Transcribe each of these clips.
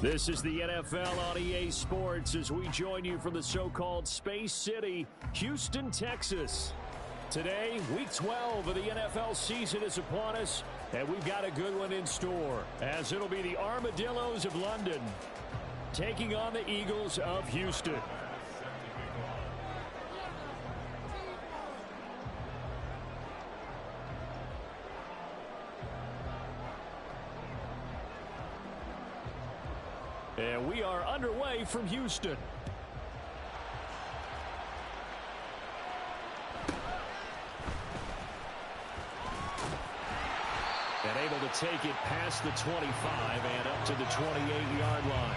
This is the NFL on EA Sports as we join you from the so-called Space City, Houston, Texas. Today, Week 12 of the NFL season is upon us, and we've got a good one in store, as it'll be the Armadillos of London taking on the Eagles of Houston. And we are underway from Houston. And able to take it past the 25 and up to the 28-yard line.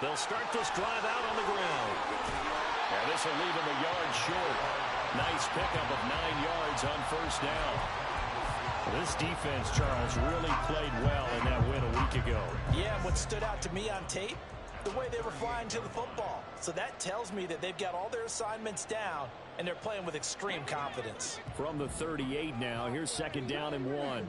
They'll start this drive out on the ground. And this will leave him a yard short. Nice pickup of 9 yards on first down. This defense, Charles, really played well in that win a week ago. Yeah, what stood out to me on tape, the way they were flying to the football. So that tells me that they've got all their assignments down, and they're playing with extreme confidence. From the 38 now, here's second down and 1.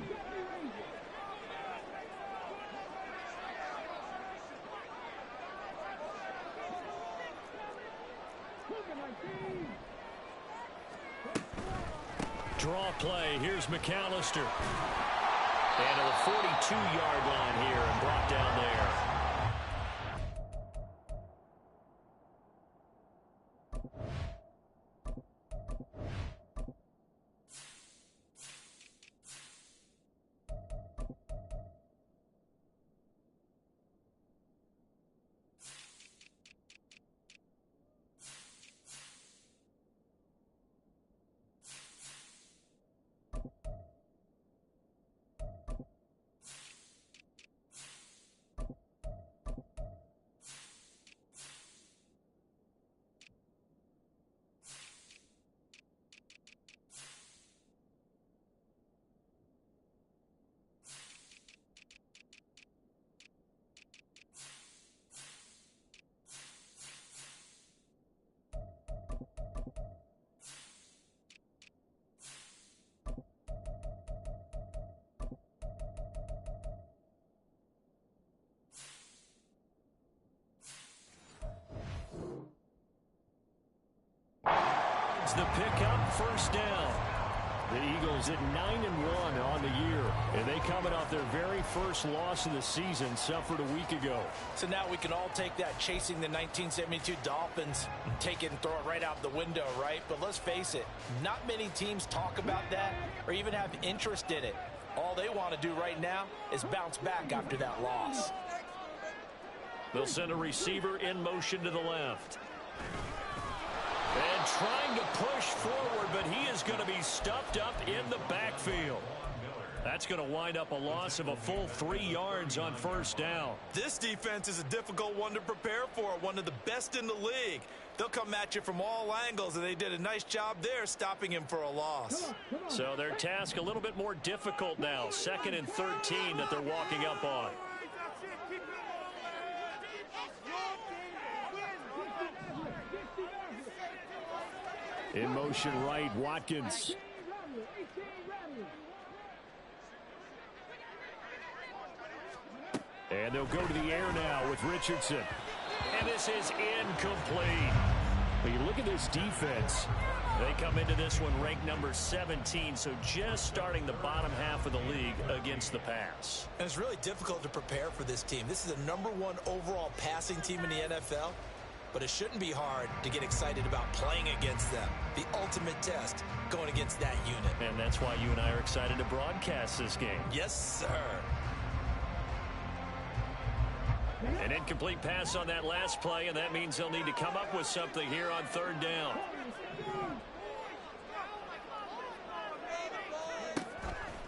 Draw play. Here's McAllister. And to the 42-yard line here and brought down there. The pickup, first down. The Eagles at 9-1 on the year, and they coming off their very first loss of the season, suffered a week ago. So now we can all take that chasing the 1972 Dolphins and take it and throw it right out the window, right? But let's face it, not many teams talk about that or even have interest in it. All they want to do right now is bounce back after that loss. They'll send a receiver in motion to the left. And trying to push forward, but he is going to be stuffed up in the backfield. That's going to wind up a loss of a full 3 yards on first down. This defense is a difficult one to prepare for, one of the best in the league. They'll come at you from all angles, and they did a nice job there stopping him for a loss. So their task a little bit more difficult now. 2nd and 13 that they're walking up on. In motion right, Watkins. And they'll go to the air now with Richardson. And this is incomplete. But you look at this defense. They come into this one ranked number 17, so just starting the bottom half of the league against the pass. And it's really difficult to prepare for this team. This is the #1 overall passing team in the NFL. But it shouldn't be hard to get excited about playing against them. The ultimate test going against that unit. And that's why you and I are excited to broadcast this game. Yes, sir. An incomplete pass on that last play, and that means they'll need to come up with something here on 3rd down.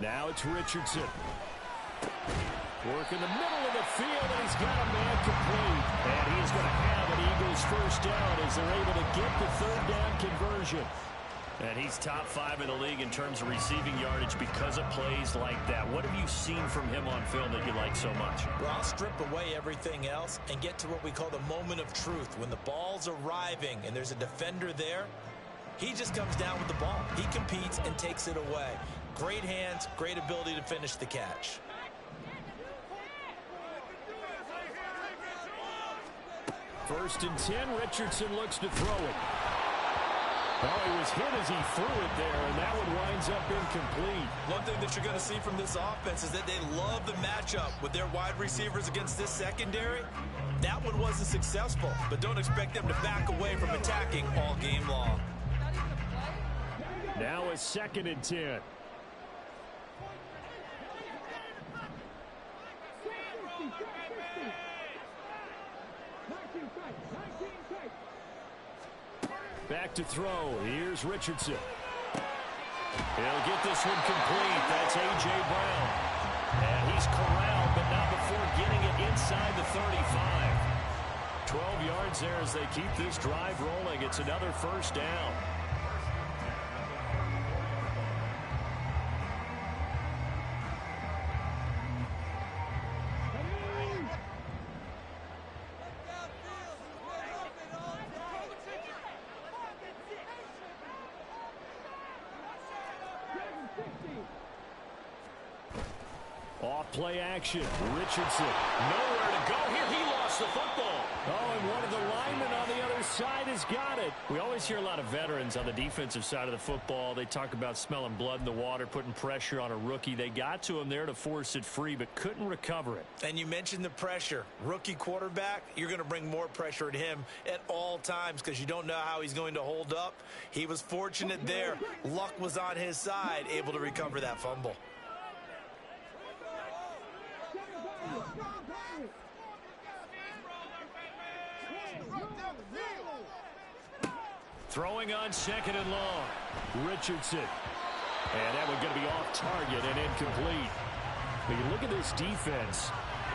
Now it's Richardson. Work in the middle of the field, and he's got a man complete. And he's going to have an Eagles first down as they're able to get the third down conversion. And he's top 5 in the league in terms of receiving yardage because of plays like that. What have you seen from him on film that you like so much? Well, I'll strip away everything else and get to what we call the moment of truth. When the ball's arriving and there's a defender there, he just comes down with the ball. He competes and takes it away. Great hands, great ability to finish the catch. First and 10, Richardson looks to throw it. Oh, he was hit as he threw it there, and that one winds up incomplete. One thing that you're going to see from this offense is that they love the matchup with their wide receivers against this secondary. That one wasn't successful, but don't expect them to back away from attacking all game long. Now a 2nd and 10. Back to throw. Here's Richardson. He'll get this one complete. That's A.J. Brown. And he's corralled, but not before getting it inside the 35. 12 yards there as they keep this drive rolling. It's another first down. Off play action. Richardson. Nowhere to go here. He lost the football. Oh, and one of the linemen on the other side has got it. We always hear a lot of veterans on the defensive side of the football. They talk about smelling blood in the water, putting pressure on a rookie. They got to him there to force it free, but couldn't recover it. And you mentioned the pressure. Rookie quarterback, you're going to bring more pressure at him at all times because you don't know how he's going to hold up. He was fortunate there. Luck was on his side, able to recover that fumble. Throwing on 2nd and long. Richardson. And that one going to be off target and incomplete. But you look at this defense.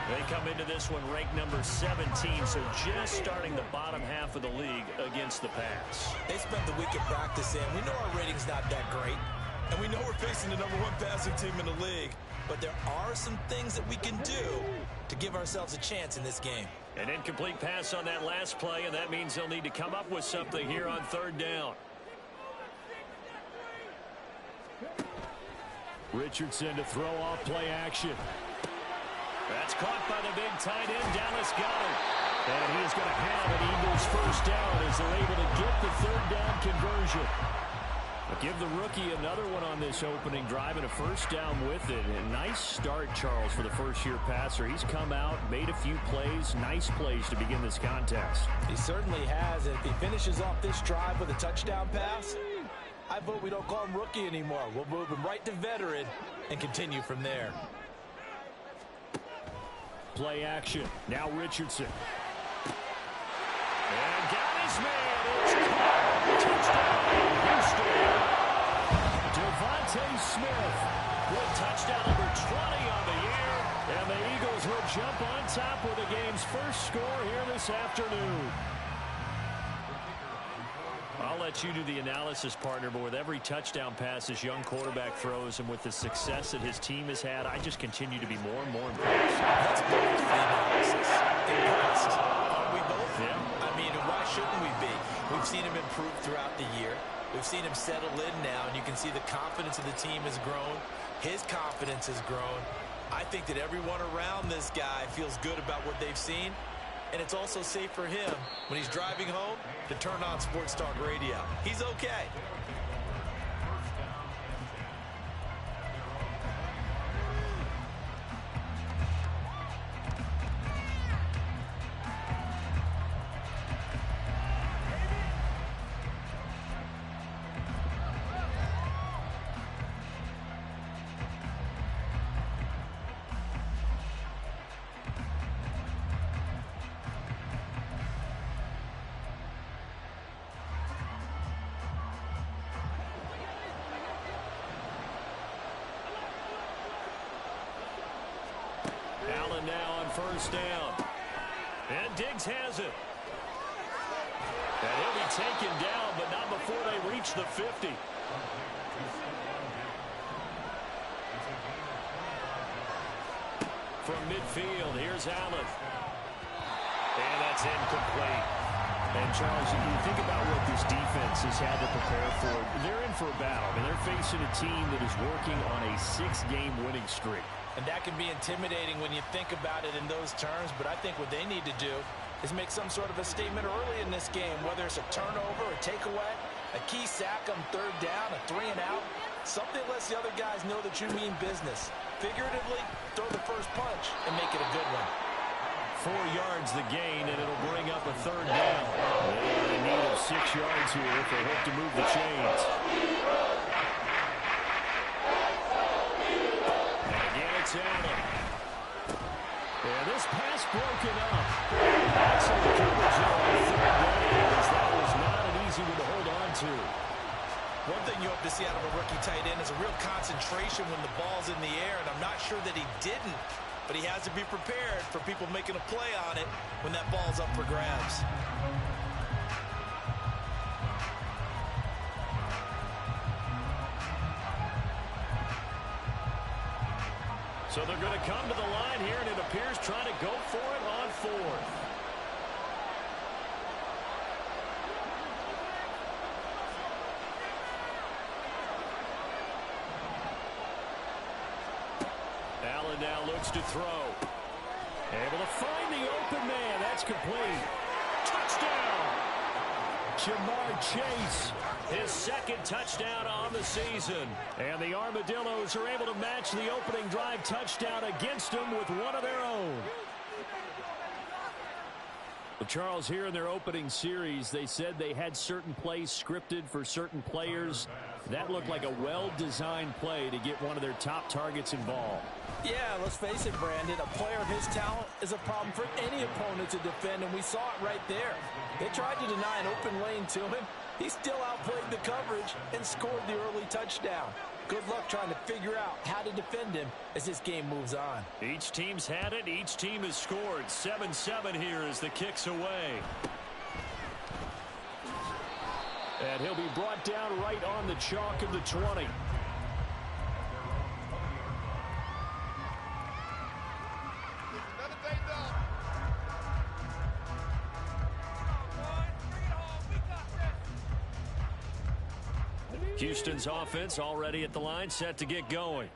They come into this one ranked number 17, so just starting the bottom half of the league against the pass. They spent the week at practice in. We know our rating's not that great. And we know we're facing the number 1 passing team in the league. But there are some things that we can do to give ourselves a chance in this game. An incomplete pass on that last play, and that means they'll need to come up with something here on 3rd down. Richardson to throw off play action. That's caught by the big tight end. Dallas Goedert. And he is going to have an Eagles first down as they're able to get the 3rd down conversion. But give the rookie another one on this opening drive and a first down with it. A nice start, Charles, for the first-year passer. He's come out, made a few plays, nice plays to begin this contest. He certainly has. And if he finishes off this drive with a touchdown pass, I vote we don't call him rookie anymore. We'll move him right to veteran and continue from there. Play action. Now Richardson. And got his man. It's caught. Touchdown, Houston. Devontae Smith with touchdown number 20 on the year. And the Eagles will jump on top with the game's first score here this afternoon. I'll let you do the analysis, partner, but with every touchdown pass this young quarterback throws and with the success that his team has had, I just continue to be more and more impressed. Let's both do the analysis. Impressed. Are we both? Yeah. I mean, why shouldn't we be? We've seen him improve throughout the year. We've seen him settle in now, and you can see the confidence of the team has grown. His confidence has grown. I think that everyone around this guy feels good about what they've seen. And it's also safe for him when he's driving home to turn on Sports Talk Radio. He's okay. Allen now on first down. And Diggs has it. And he'll be taken down, but not before they reach the 50. From midfield, here's Allen. And that's incomplete. And, Charles, you think about what this defense has had to prepare for. They're in for a battle. I mean, they're facing a team that is working on a 6-game winning streak. And that can be intimidating when you think about it in those terms. But I think what they need to do is make some sort of a statement early in this game, whether it's a turnover, a takeaway, a key sack on third down, a 3-and-out. Something lets the other guys know that you mean business. Figuratively, throw the first punch and make it a good one. 4 yards the gain, and it'll bring up a third down. They're in need of 6 yards here if they hope to move the chains. And again, it's Allen. And this pass broken up. Excellent coverage on third down, as that was not an easy one to hold on to. One thing you hope to see out of a rookie tight end is a real concentration when the ball's in the air, and I'm not sure that he didn't. But he has to be prepared for people making a play on it when that ball's up for grabs. So they're going to come to the line here, and it appears trying to go for it on fourth. Allen now looks to throw. Able to find the open man. That's complete. Touchdown! Jamar Chase, his second touchdown on the season. And the Armadillos are able to match the opening drive touchdown against them with one of their own. Well, Charles, here in their opening series, they said they had certain plays scripted for certain players. That looked like a well-designed play to get one of their top targets involved. Yeah, let's face it, Brandon. A player of his talent is a problem for any opponent to defend, and we saw it right there. They tried to deny an open lane to him. He still outplayed the coverage and scored the early touchdown. Good luck trying to figure out how to defend him as this game moves on. Each team's had it. Each team has scored. 7-7 here as the kick's away. And he'll be brought down right on the chalk of the 20. Houston's offense already at the line, set to get going.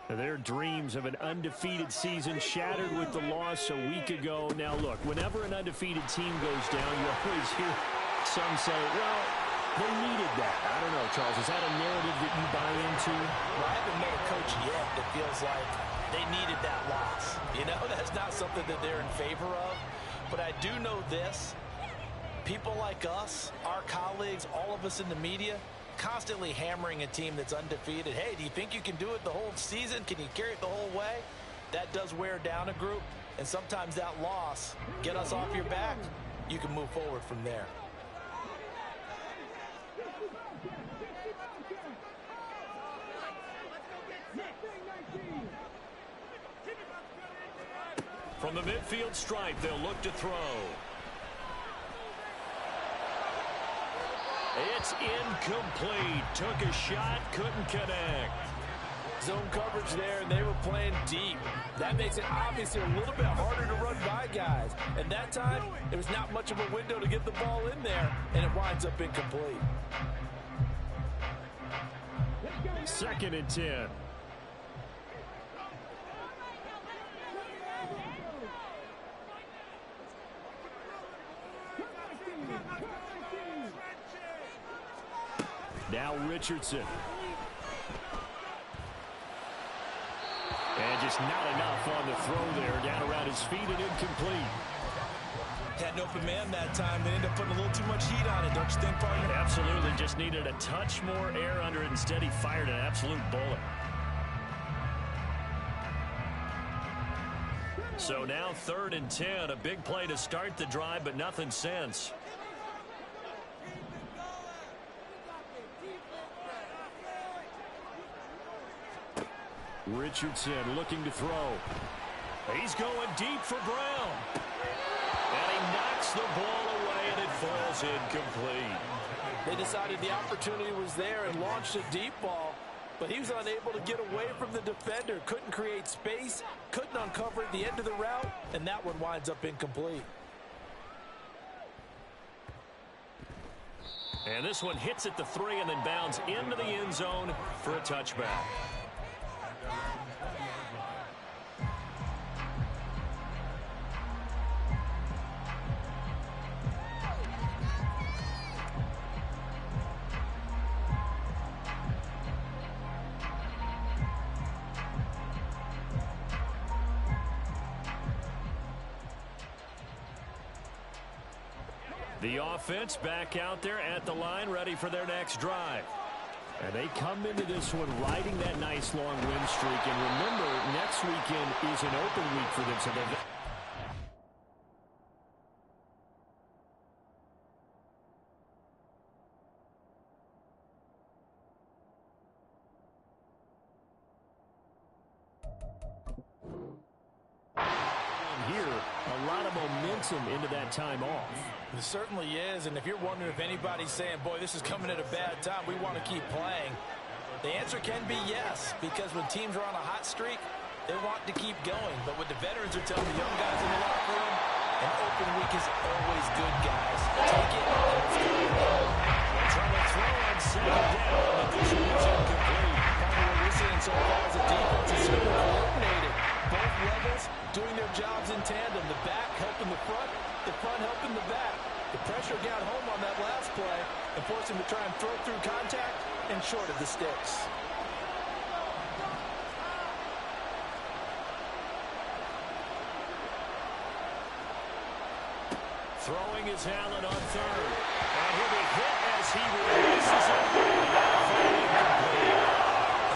Their dreams of an undefeated season shattered with the loss a week ago. Now, look, whenever an undefeated team goes down, you always hear some say, well, they needed that. I don't know, Charles. Is that a narrative that you buy into? Well, I haven't met a coach yet that feels like they needed that loss. You know, that's not something that they're in favor of. But I do know this. People like us, our colleagues, all of us in the media, constantly hammering a team that's undefeated. Hey, do you think you can do it the whole season? Can you carry it the whole way? That does wear down a group, and sometimes that loss, get us off your back, you can move forward from there. From the midfield stripe, they'll look to throw. It's incomplete. Took a shot, couldn't connect. Zone coverage there, and they were playing deep. That makes it obviously a little bit harder to run by guys. And that time, there was not much of a window to get the ball in there, and it winds up incomplete. 2nd and 10. Now Richardson. And just not enough on the throw there. Down around his feet and incomplete. Had an open man that time. They ended up putting a little too much heat on it, don't you think, partner? Absolutely. Just needed a touch more air under it. Instead, he fired an absolute bullet. So now 3rd and 10. A big play to start the drive, but nothing since. Richardson looking to throw. He's going deep for Brown. And he knocks the ball away, and it falls incomplete. They decided the opportunity was there and launched a deep ball, but he was unable to get away from the defender. Couldn't create space, couldn't uncover at the end of the route, and that one winds up incomplete. And this one hits at the 3 and then bounds into the end zone for a touchback. The offense back out there at the line, ready for their next drive. And they come into this one riding that nice long win streak. And remember, next weekend is an open week for them. So they're... into that time off. It certainly is, and if you're wondering if anybody's saying, boy, this is coming at a bad time, we want to keep playing, the answer can be yes, because when teams are on a hot streak, they want to keep going. But what the veterans are telling the young guys in the locker room, an open week is always good, guys. Take it and let's go. They're trying to throw on second down, but this one's incomplete. What we're seeing so far as a defense is super coordinated. Both levels doing their jobs in tandem. The back helping the front helping the back. The pressure got home on that last play and forced him to try and throw through contact and short of the sticks. Throwing is Allen on third. And he'll be hit as he releases it.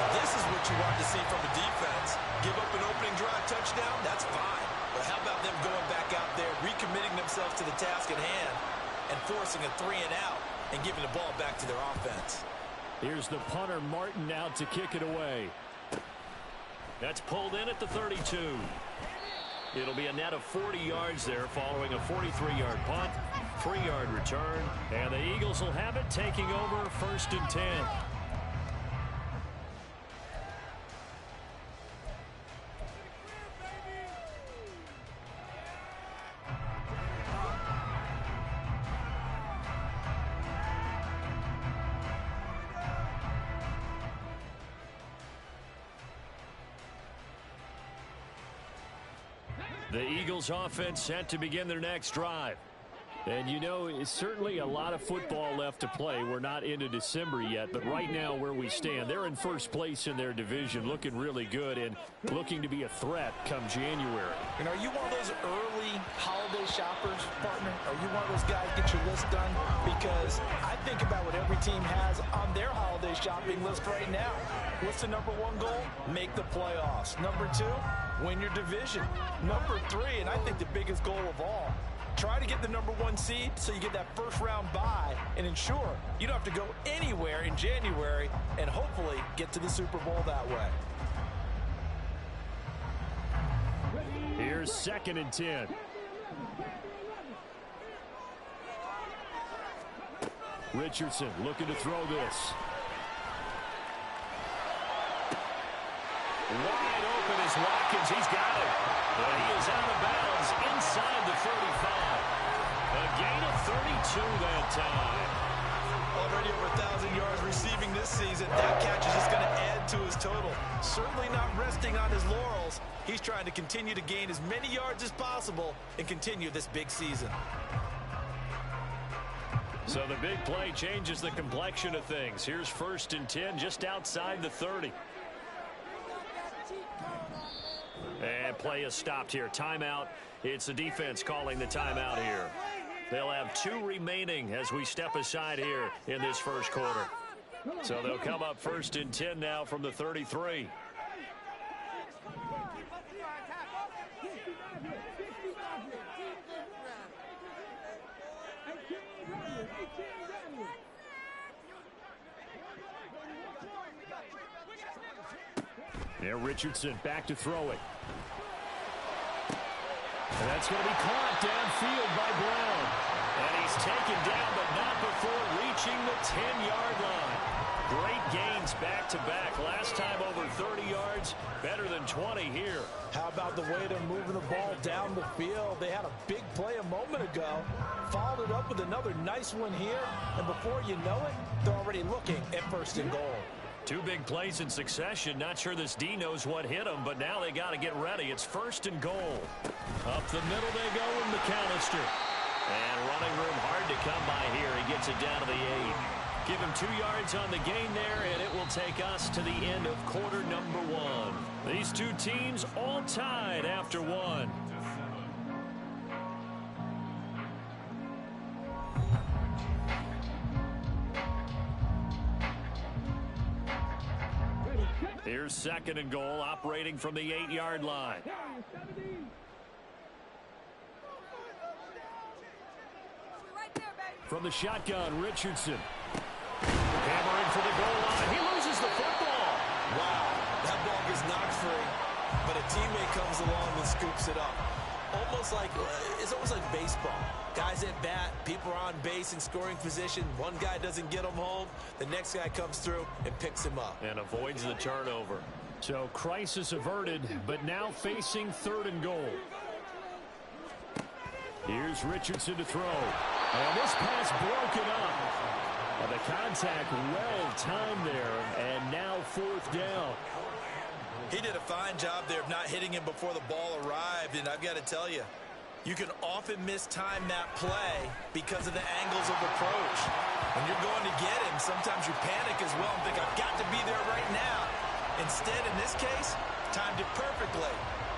And this is what you want to see from a defense. Give up an opening drive touchdown, that's fine. But how about them going back out there, recommitting themselves to the task at hand, and forcing a 3 and out, and giving the ball back to their offense. Here's the punter, Martin, out to kick it away. That's pulled in at the 32. It'll be a net of 40 yards there following a 43-yard punt, 3-yard return, and the Eagles will have it taking over 1st and 10. The Eagles offense set to begin their next drive. And you know, it's certainly a lot of football left to play. We're not into December yet, but right now where we stand, they're in first place in their division, looking really good and looking to be a threat come January. And are you one of those early holiday shoppers, partner? Are you one of those guys get your list done? Because I think about what every team has on their holiday shopping list right now. What's the #1 goal? Make the playoffs. #2, win your division. #3, and I think the biggest goal of all, try to get the #1 seed so you get that first-round bye and ensure you don't have to go anywhere in January and hopefully get to the Super Bowl that way. Here's 2nd and 10. Richardson looking to throw this. Wide open is Watkins. He's got it. But he is out of bounds inside the 35. A gain of 32 that time. Already over 1,000 yards receiving this season. That catch is just going to add to his total. Certainly not resting on his laurels. He's trying to continue to gain as many yards as possible and continue this big season. So the big play changes the complexion of things. Here's 1st and 10 just outside the 30. And play is stopped here. Timeout. It's the defense calling the timeout here. They'll have 2 remaining as we step aside here in this first quarter. So they'll come up 1st and 10 now from the 33. There, Richardson back to throw it. And that's going to be caught downfield by Brown. And he's taken down, but not before reaching the 10-yard line. Great gains back-to-back. Last time over 30 yards, better than 20 here. How about the way they're moving the ball down the field? They had a big play a moment ago, followed it up with another nice one here, and before you know it, they're already looking at 1st and goal. Two big plays in succession. Not sure this D knows what hit him, but now they got to get ready. It's 1st and goal. Up the middle they go in McAllister. And running room hard to come by here. He gets it down to the 8. Give him 2 yards on the gain there, and it will take us to the end of quarter number 1. These two teams all tied after 1. Here's 2nd and goal, operating from the 8-yard line. From the shotgun, Richardson. Hammering for the goal line. He loses the football. Wow, that ball gets knocked free, but a teammate comes along and scoops it up. It's almost like baseball. Guys at bat, people are on base in scoring position. One guy doesn't get him home. The next guy comes through and picks him up. And avoids the turnover. So crisis averted, but now facing 3rd and goal. Here's Richardson to throw. And this pass broken up. And the contact well timed there. And now 4th down. He did a fine job there of not hitting him before the ball arrived, and I've got to tell you, you can often mistime that play because of the angles of approach. When you're going to get him, sometimes you panic as well and think, I've got to be there right now. Instead, in this case, timed it perfectly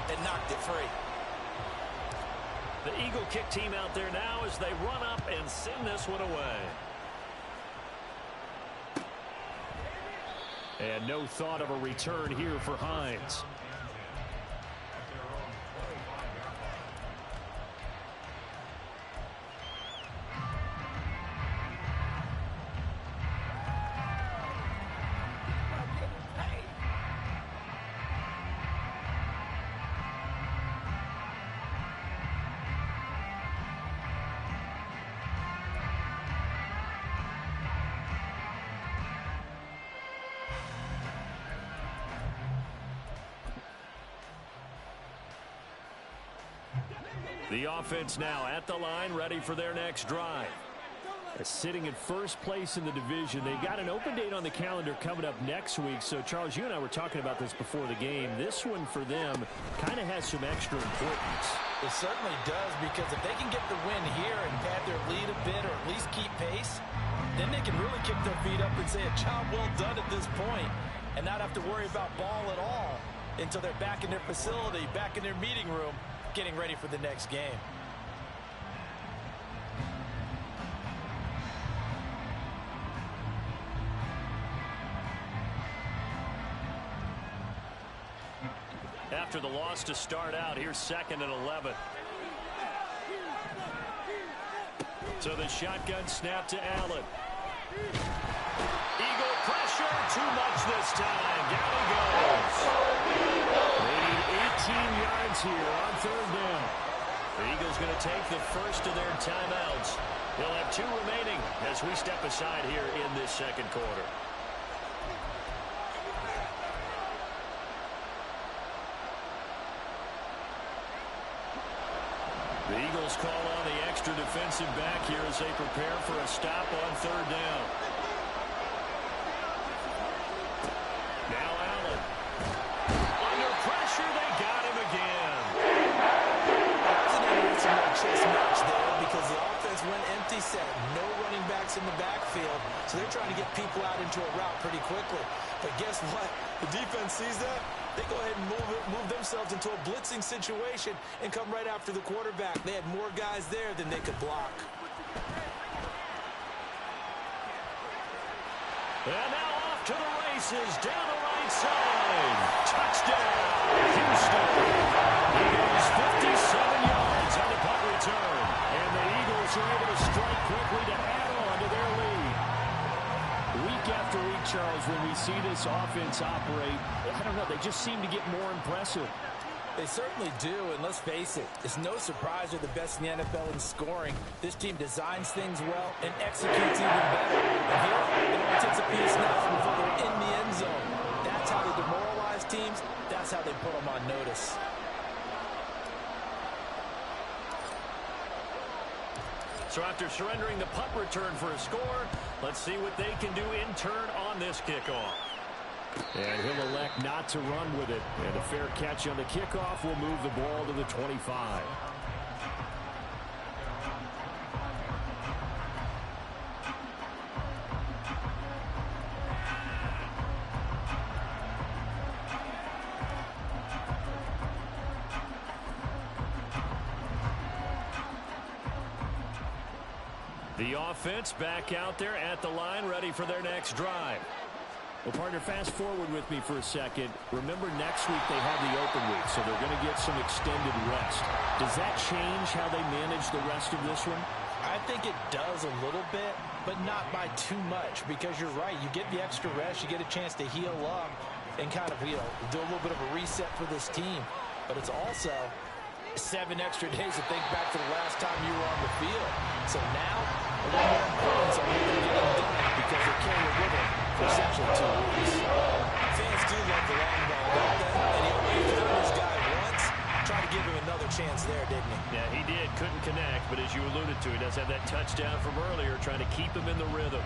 and knocked it free. The Eagle kick team out there now as they run up and send this one away. And no thought of a return here for Hines. The offense now at the line, ready for their next drive. Sitting in 1st place in the division. They've got an open date on the calendar coming up next week. So, Charles, you and I were talking about this before the game. This one for them kind of has some extra importance. It certainly does, because if they can get the win here and pad their lead a bit or at least keep pace, then they can really kick their feet up and say a job well done at this point and not have to worry about ball at all until they're back in their facility, back in their meeting room, getting ready for the next game. After the loss to start out, here's 2nd and 11. So the shotgun snap to Allen. Eagle pressure, too much this time. Down he goes. They need 18 yards here on 3rd down. The Eagles going to take the first of their timeouts. They'll have 2 remaining as we step aside here in this 2nd quarter. The Eagles call on the extra defensive back here as they prepare for a stop on 3rd down. Now Allen. Under pressure, they got him again. That's an interesting chess match there because the offense went empty set. No running backs in the backfield, so they're trying to get people out into a route pretty quickly. But guess what? The defense sees that. They go ahead and move themselves into a blitzing situation and come right after the quarterback. They had more guys there than they could block. And now off to the races, down the right side. Touchdown, Houston. He goes 57 yards on the punt return. And the Eagles are able to strike quickly to add on to their lead. Week after week, Charles, when we see this offense operate, I don't know, they just seem to get more impressive. They certainly do, and let's face it, it's no surprise they're the best in the NFL in scoring. This team designs things well and executes even better. And here, it only takes a few snaps before they're in the end zone. That's how they demoralize teams. That's how they put them on notice. So after surrendering the punt return for a score, let's see what they can do in turn on this kickoff. And he'll elect not to run with it. And a fair catch on the kickoff will move the ball to the 25. The offense back out there at the line, ready for their next drive. Well, partner, fast forward with me for a second. Remember, next week they have the open week, so they're going to get some extended rest. Does that change how they manage the rest of this one? I think it does a little bit, but not by too much, because you're right. You get the extra rest, you get a chance to heal up and kind of, do a little bit of a reset for this team. But it's also 7 extra days to think back to the last time you were on the field. So now, a little more importance on what they're getting done, because they carry it with them for essentially 2 weeks. Fans do love the long ball, don't they? And he only threw this guy once. Tried to give him another chance there, didn't he? Yeah, he did. Couldn't connect, but as you alluded to, he does have that touchdown from earlier, trying to keep him in the rhythm.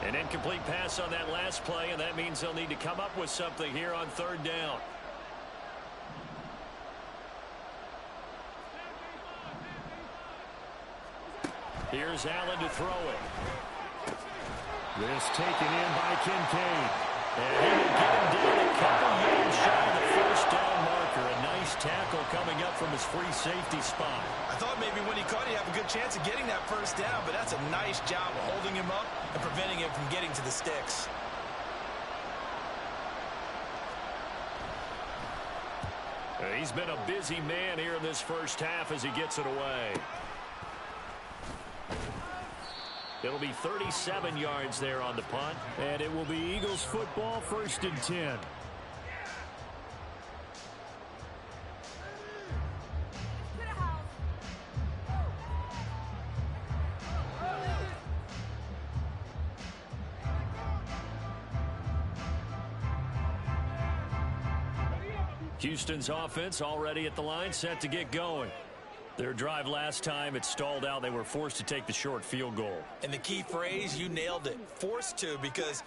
An incomplete pass on that last play, and that means they'll need to come up with something here on 3rd down. Here's Allen to throw it. This taken in by Kincaid. And he will get him down a couple yards shy of the 1st down marker. A nice tackle coming up from his free safety spot. I thought maybe when he caught it, he'd have a good chance of getting that 1st down, but that's a nice job of holding him up and preventing him from getting to the sticks. He's been a busy man here in this 1st half as he gets it away. It'll be 37 yards there on the punt. And it will be Eagles football, 1st and 10. Houston's offense already at the line, set to get going. Their drive last time, it stalled out. They were forced to take the short field goal. And the key phrase, you nailed it, forced to, because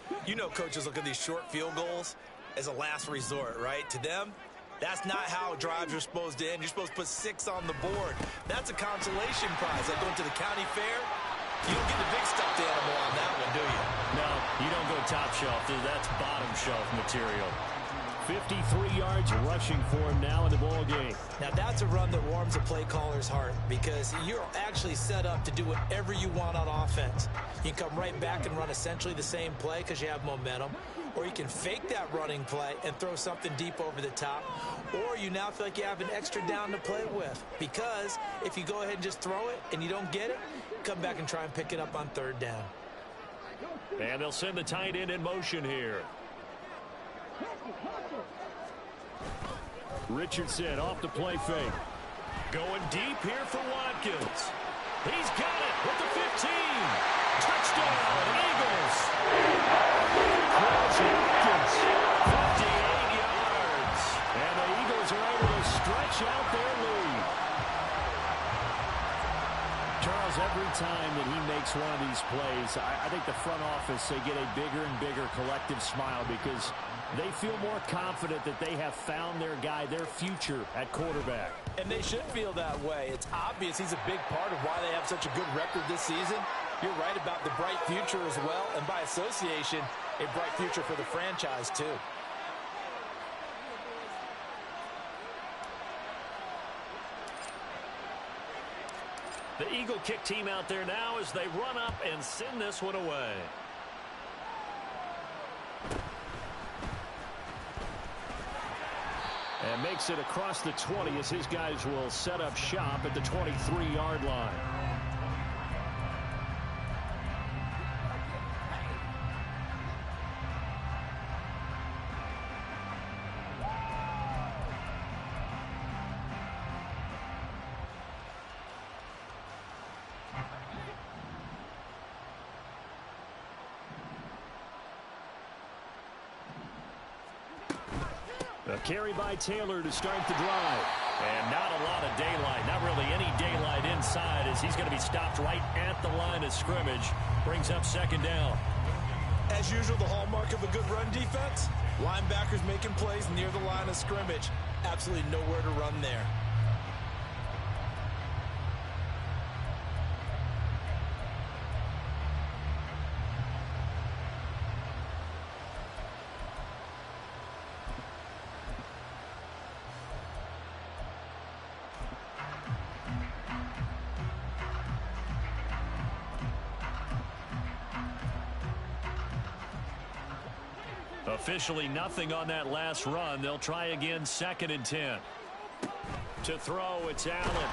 coaches look at these short field goals as a last resort, right? To them, that's not how drives are supposed to end. You're supposed to put 6 on the board. That's a consolation prize. Like going to the county fair, you don't get the big stuffed animal on that one, do you? No, you don't go top shelf. That's bottom shelf material. 53 yards rushing for him now in the ball game. Now that's a run that warms a play caller's heart, because you're actually set up to do whatever you want on offense. You can come right back and run essentially the same play because you have momentum, or you can fake that running play and throw something deep over the top, or you now feel like you have an extra down to play with, because if you go ahead and just throw it and you don't get it, come back and try and pick it up on 3rd down. And they'll send the tight end in motion here. Richardson off the play fake. Going deep here for Watkins. He's got it with the 15. Touchdown, Eagles. Watkins. 58 yards. And the Eagles are able to stretch out their lead. Charles, every time that he makes one of these plays, I think the front office, they get a bigger and bigger collective smile, because they feel more confident that they have found their guy, their future at quarterback. And they should feel that way. It's obvious he's a big part of why they have such a good record this season. You're right about the bright future as well, and by association, a bright future for the franchise too. The Eagle kick team out there now as they run up and send this one away. And makes it across the 20 as his guys will set up shop at the 23-yard line. A carry by Taylor to start the drive. And not a lot of daylight. Not really any daylight inside as he's going to be stopped right at the line of scrimmage. Brings up second down. As usual, the hallmark of a good run defense. Linebackers making plays near the line of scrimmage. Absolutely nowhere to run there. Officially nothing on that last run. They'll try again, 2nd and 10. To throw, it's Allen.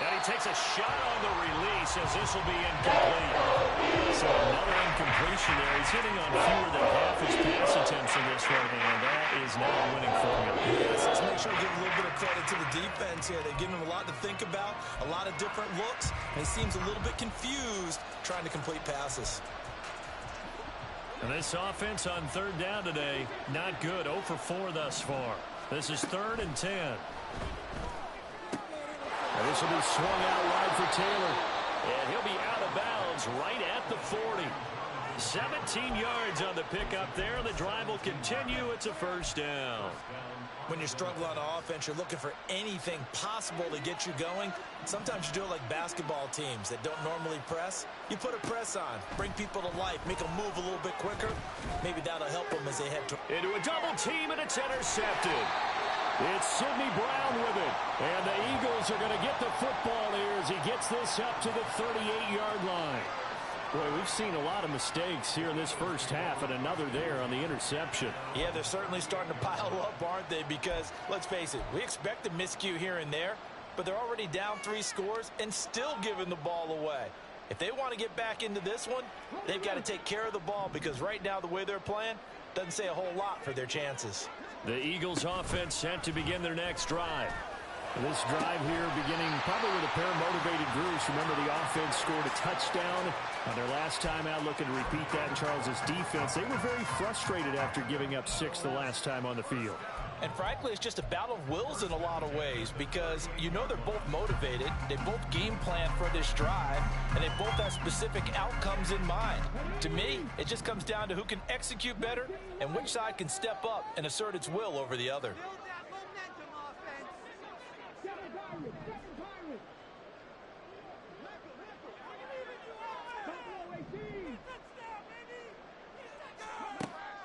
And he takes a shot on the release as this will be incomplete. So another incompletion there. He's hitting on fewer than half his pass attempts in this one, and that is not a winning formula. Yes, let's make sure we give a little bit of credit to the defense here. They've given him a lot to think about, a lot of different looks, and he seems a little bit confused trying to complete passes. And this offense on 3rd down today, not good. 0 for 4 thus far. This is 3rd and 10. And this will be swung out wide for Taylor. And he'll be out of bounds right at the 40. 17 yards on the pickup there. The drive will continue. It's a 1st down. When you're struggling on offense, you're looking for anything possible to get you going. Sometimes you do it like basketball teams that don't normally press. You put a press on, bring people to life, make them move a little bit quicker. Maybe that'll help them as they head to... Into a double team, and it's intercepted. It's Sidney Brown with it. And the Eagles are going to get the football here as he gets this up to the 38-yard line. Boy, we've seen a lot of mistakes here in this first half, and another there on the interception. Yeah, they're certainly starting to pile up, aren't they? Because, let's face it, we expect a miscue here and there, but they're already down 3 scores and still giving the ball away. If they want to get back into this one, they've got to take care of the ball because right now the way they're playing doesn't say a whole lot for their chances. The Eagles offense set to begin their next drive. This drive here beginning probably with a pair of motivated groups. Remember, the offense scored a touchdown on their last time out, looking to repeat that in Charles's defense. They were very frustrated after giving up 6 the last time on the field. And frankly, it's just a battle of wills in a lot of ways because you know they're both motivated. They both game plan for this drive, and they both have specific outcomes in mind. To me, it just comes down to who can execute better and which side can step up and assert its will over the other.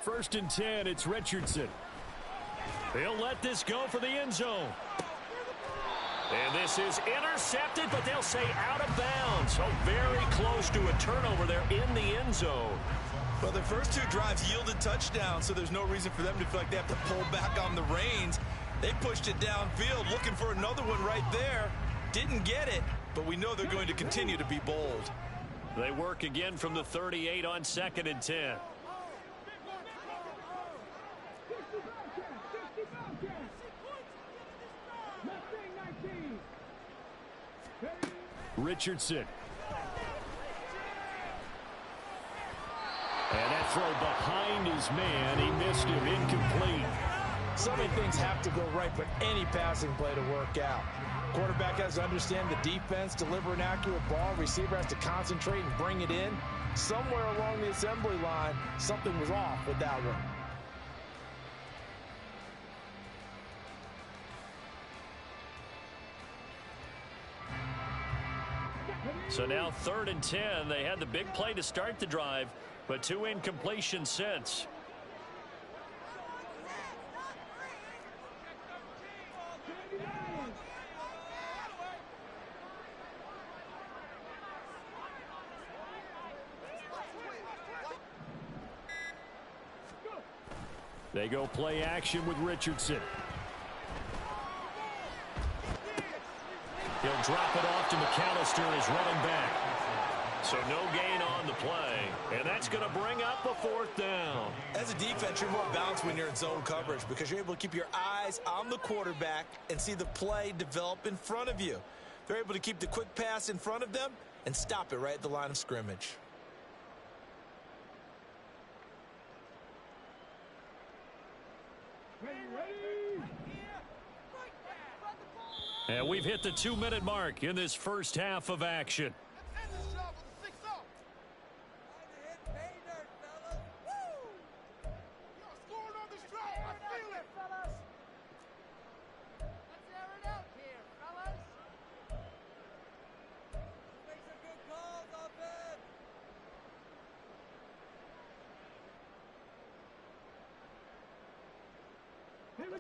First and 10, it's Richardson. They'll let this go for the end zone. And this is intercepted, but they'll say out of bounds. So very close to a turnover there in the end zone. Well, their first 2 drives yielded touchdowns, so there's no reason for them to feel like they have to pull back on the reins. They pushed it downfield, looking for another one right there. Didn't get it, but we know they're going to continue to be bold. They work again from the 38 on 2nd and 10. Richardson. And that throw behind his man. He missed him. Incomplete. So many things have to go right for any passing play to work out. Quarterback has to understand the defense, deliver an accurate ball. Receiver has to concentrate and bring it in. Somewhere along the assembly line, something was off with that one. So now 3rd and 10. They had the big play to start the drive, but 2 incompletions since. They go play action with Richardson. He'll drop it off to McAllister as running back. So no gain on the play. And that's going to bring up a 4th down. As a defense, you're more balanced when you're in zone coverage because you're able to keep your eyes on the quarterback and see the play develop in front of you. They're able to keep the quick pass in front of them and stop it right at the line of scrimmage. And we've hit the 2-minute mark in this first half of action.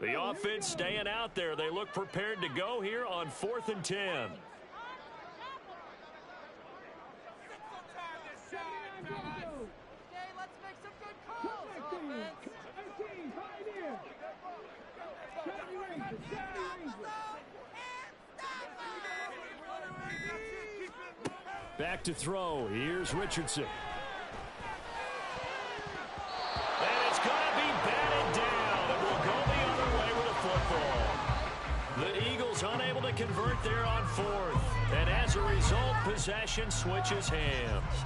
The offense staying out there. They look prepared to go here on 4th and 10. Back to throw. Here's Richardson. And it's going to be batted down. It will go the other way with a football. The Eagles unable to convert there on 4th. And as a result, possession switches hands.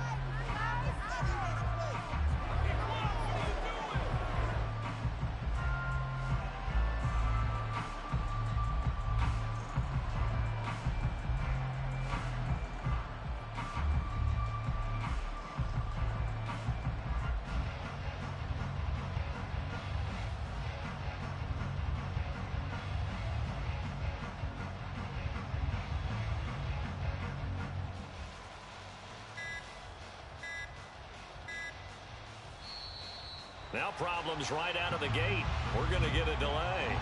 Now problems right out of the gate. We're going to get a delay.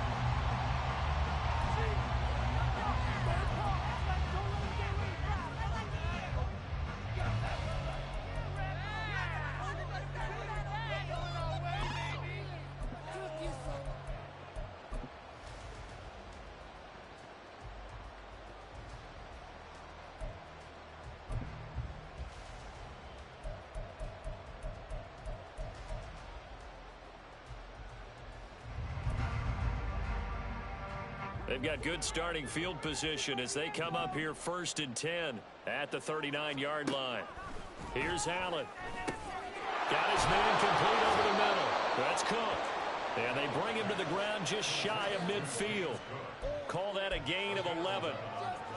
They've got good starting field position as they come up here 1st and 10 at the 39-yard line. Here's Allen. Got his man complete over the middle. That's Cook. And they bring him to the ground just shy of midfield. Call that a gain of 11.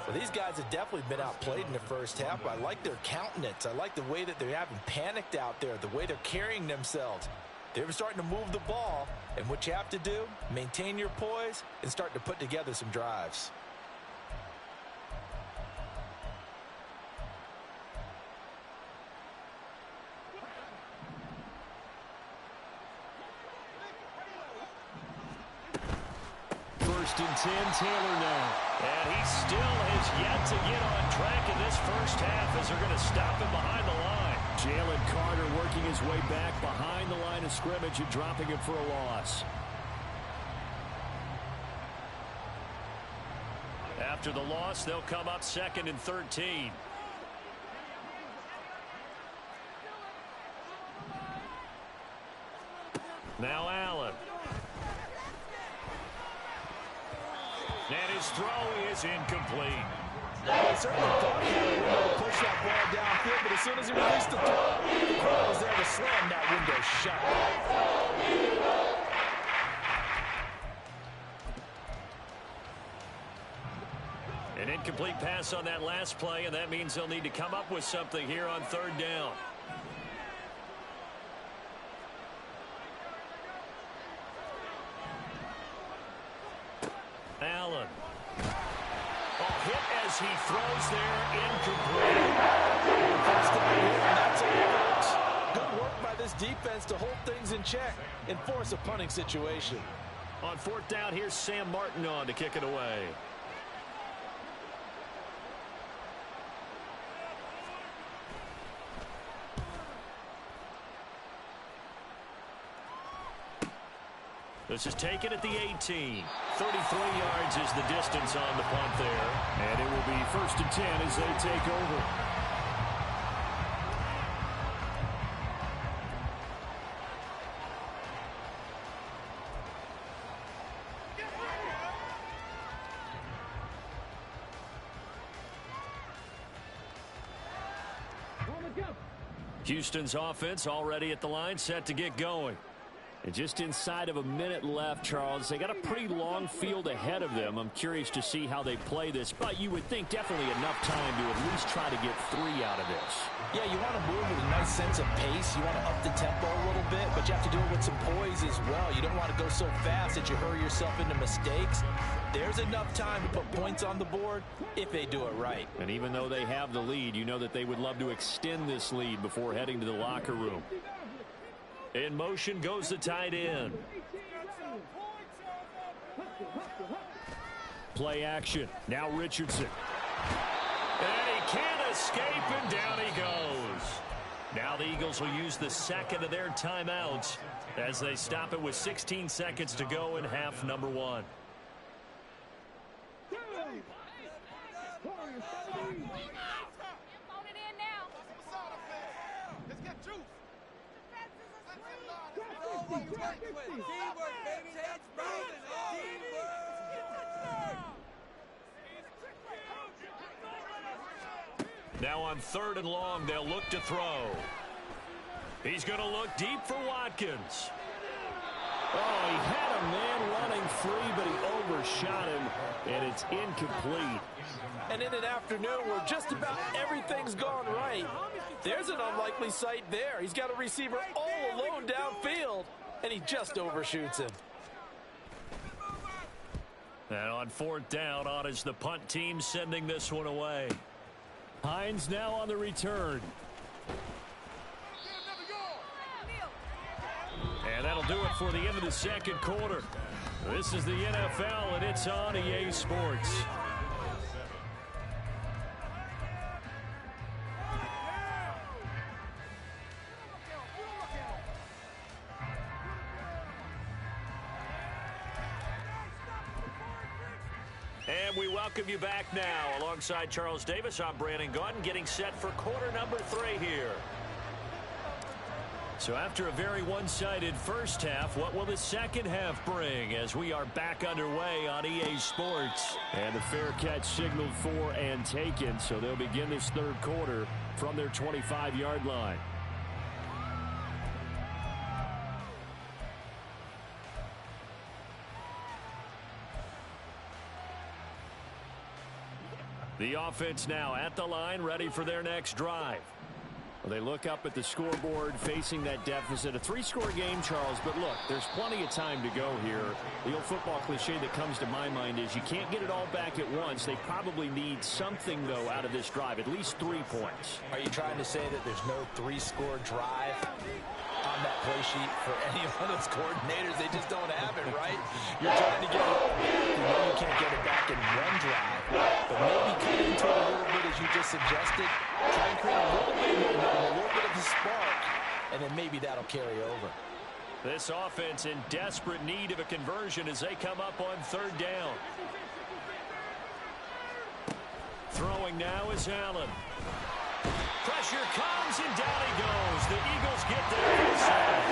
Well, these guys have definitely been outplayed in the first half. I like their countenance. I like the way that they haven't panicked out there, the way they're carrying themselves. They're starting to move the ball, and what you have to do, maintain your poise and start to put together some drives. First and 10, Taylor now. And he still has yet to get on track in this first half as they're going to stop him behind the line. Jalen Carter working his way back behind the line of scrimmage and dropping him for a loss. After the loss, they'll come up 2nd and 13. Now Allen. And his throw is incomplete. They certainly thought he had a window to push that ball downfield, but as soon as he released the throw, the crowd was there to slam that window shut. An incomplete pass on that last play, and that means they'll need to come up with something here on 3rd down. Allen. Oh, hit as he throws there, incomplete. First down here, and that's all it works. Good work by this defense to hold things in check and force a punting situation. On fourth down, here's Sam Martin on to kick it away. This is taken at the 18. 33 yards is the distance on the punt there. And it will be 1st and 10 as they take over. Houston's offense already at the line, set to get going. And just inside of a minute left, Charles, they got a pretty long field ahead of them. I'm curious to see how they play this, but you would think definitely enough time to at least try to get 3 out of this. Yeah, you want to move with a nice sense of pace. You want to up the tempo a little bit, but you have to do it with some poise as well. You don't want to go so fast that you hurry yourself into mistakes. There's enough time to put points on the board if they do it right. And even though they have the lead, you know that they would love to extend this lead before heading to the locker room. In motion goes the tight end. Play action. Now Richardson. And he can't escape, and down he goes. Now the Eagles will use the second of their timeouts as they stop it with 16 seconds to go in half number 1. Now on 3rd and long, they'll look to throw. He's going to look deep for Watkins. Oh, he had a man running free, but he overshot him, and it's incomplete. And in an afternoon where just about everything's gone right, there's an unlikely sight there. He's got a receiver all alone downfield, and he just overshoots him. And on 4th down, on is the punt team sending this one away. Hines now on the return. And that'll do it for the end of the second quarter. This is the NFL, and it's on EA Sports. And we welcome you back now. Alongside Charles Davis, I'm Brandon Gaudin, getting set for quarter number 3 here. So after a very one-sided first half, what will the second half bring as we are back underway on EA Sports? And a fair catch signaled for and taken, so they'll begin this third quarter from their 25-yard line. The offense now at the line, ready for their next drive. Well, they look up at the scoreboard, facing that deficit. A 3-score game, Charles, but look, there's plenty of time to go here. The old football cliche that comes to my mind is you can't get it all back at once. They probably need something, though, out of this drive, at least 3 points. Are you trying to say that there's no 3-score drive on that play sheet for any one of those coordinators? They just don't have it, right? You're trying to get it. You know you can't get it back in one drive, but maybe cut into it a little bit, as you just suggested. Try and create a little bit of momentum, a little bit of a spark, and then maybe that'll carry over. This offense in desperate need of a conversion as they come up on 3rd down. Throwing now is Allen. Pressure comes, and down he goes. The Eagles get there for the sack.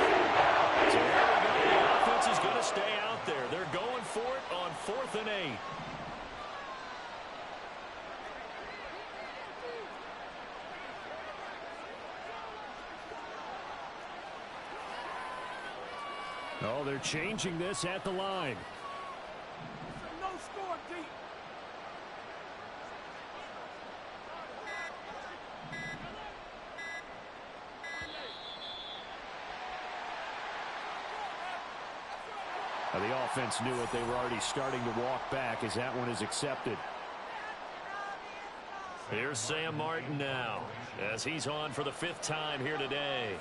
So there we go. The offense is going to stay out there. They're going for it on 4th and 8. Oh, they're changing this at the line. No score deep. The offense knew it. They were already starting to walk back as that one is accepted. Here's Sam Martin now, as he's on for the 5th time here today.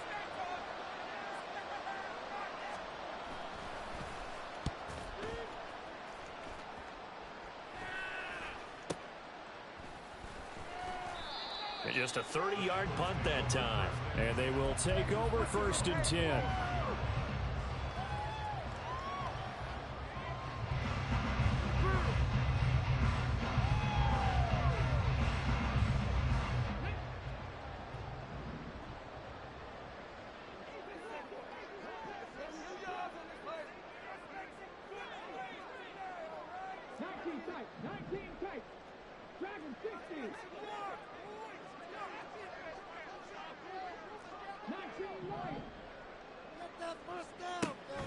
And just a 30-yard punt that time. And they will take over 1st and 10.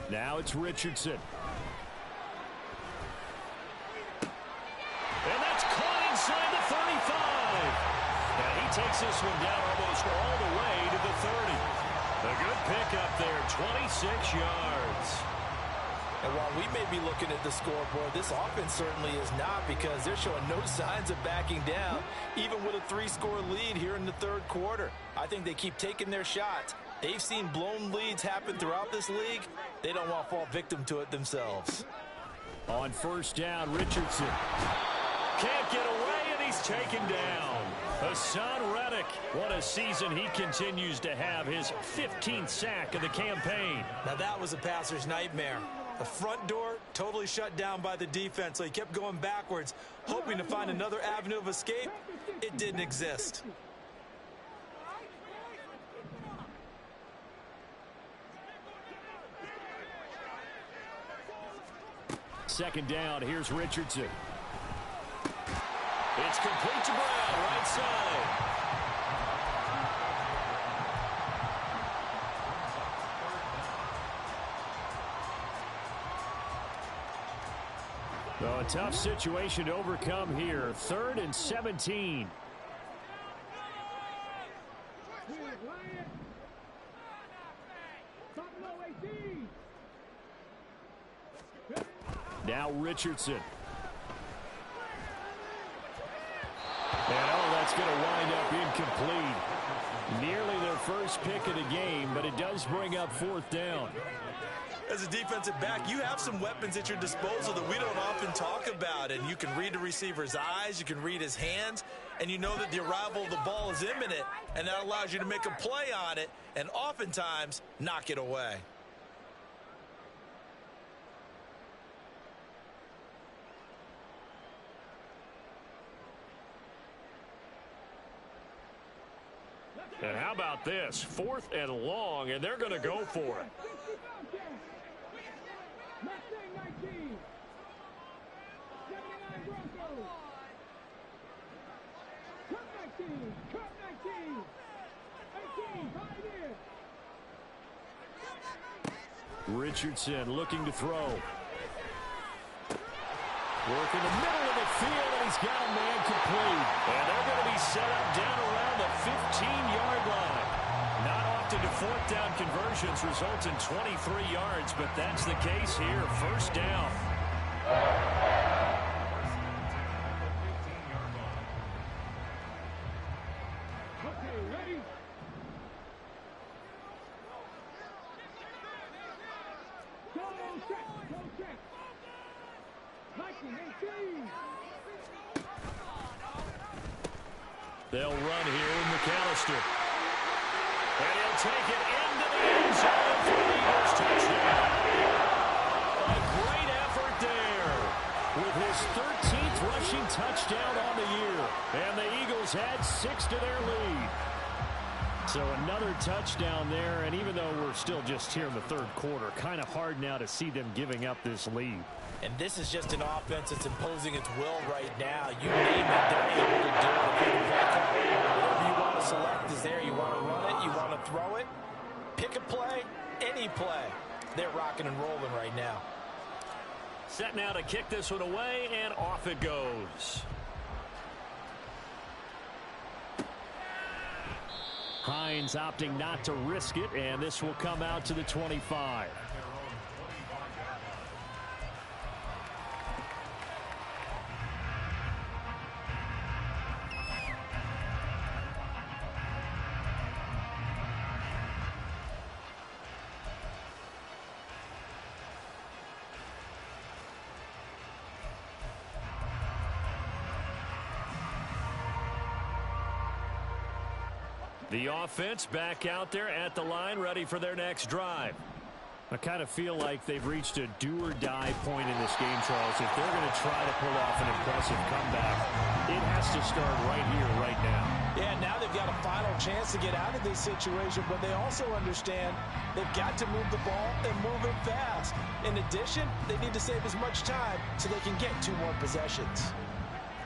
Now it's Richardson. And that's caught inside the 35. And he takes this one down almost all the way to the 30. A good pickup there, 26 yards. And while we may be looking at the scoreboard, this offense certainly is not, because they're showing no signs of backing down, even with a 3-score lead here in the 3rd quarter. I think they keep taking their shots. They've seen blown leads happen throughout this league. They don't want to fall victim to it themselves. On 1st down, Richardson can't get away, and he's taken down. Hassan Reddick, what a season he continues to have, his 15th sack of the campaign. Now that was a passer's nightmare. The front door totally shut down by the defense, so he kept going backwards, hoping to find another avenue of escape. It didn't exist. Second down, here's Richardson. It's complete to Brown, right side. So a tough situation to overcome here. 3rd and 17. Now Richardson. And that's going to wind up incomplete. Nearly their first pick of the game, but it does bring up 4th down. As a defensive back, you have some weapons at your disposal that we don't often talk about. And you can read the receiver's eyes, you can read his hands, and you know that the arrival of the ball is imminent, and that allows you to make a play on it and oftentimes knock it away. And how about this? 4th and long, and they're going to go for it. Richardson looking to throw. Work in the middle of the field, and he's got a man complete. And they're going to be set up down around the 15-yard line. Not often do 4th down conversions result in 23 yards, but that's the case here. 1st down. They'll run here with McAllister. And he'll take it into the end zone for the Eagles touchdown. A great effort there with his 13th rushing touchdown on the year. And the Eagles add 6 to their lead. So another touchdown there, and even though we're still just here in the 3rd quarter, kind of hard now to see them giving up this lead. And this is just an offense that's imposing its will right now. You name it, they're able to do it. Whatever you want to select is there. You want to run it, you want to throw it. Pick a play, any play. They're rocking and rolling right now. Set now to kick this one away, and off it goes. Hines opting not to risk it, and this will come out to the 25. The offense back out there at the line, ready for their next drive. I kind of feel like they've reached a do-or-die point in this game, Charles. If they're going to try to pull off an impressive comeback, it has to start right here, right now. Yeah, now they've got a final chance to get out of this situation, but they also understand they've got to move the ball and move it fast. In addition, they need to save as much time so they can get 2 more possessions.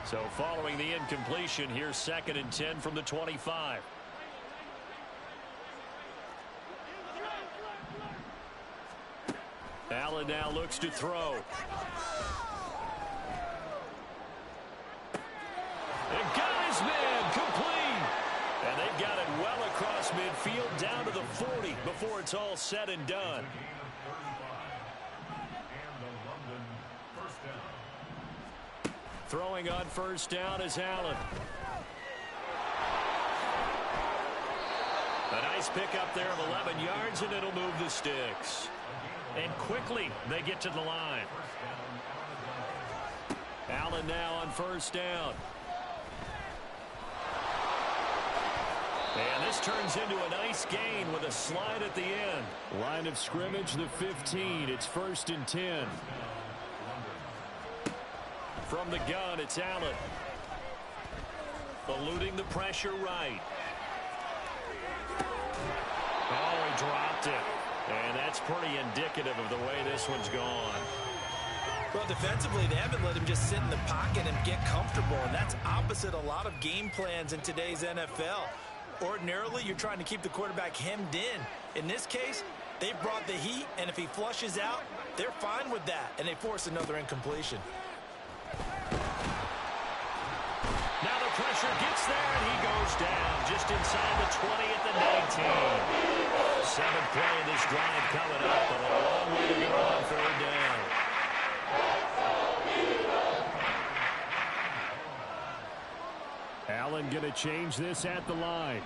So following the incompletion, here's 2nd and 10 from the 25. Allen now looks to throw. And got his man complete. And they've got it well across midfield down to the 40 before it's all said and done. Throwing on 1st down is Allen. A nice pickup there of 11 yards, and it'll move the sticks. And quickly they get to the line. Allen now on 1st down. And this turns into a nice gain with a slide at the end. Line of scrimmage, the 15. It's 1st and 10. From the gun, it's Allen. Eluding the pressure right. Oh, he dropped it. And that's pretty indicative of the way this one's gone. Well, defensively, they haven't let him just sit in the pocket and get comfortable, and that's opposite a lot of game plans in today's NFL. Ordinarily, you're trying to keep the quarterback hemmed in. In this case, they've brought the heat, and if he flushes out, they're fine with that, and they force another incompletion. Now the pressure gets there, and he goes down just inside the 20 at the 19. 7th play of this drive coming up, but a long way to go on 3rd down. Allen going to change this at the line.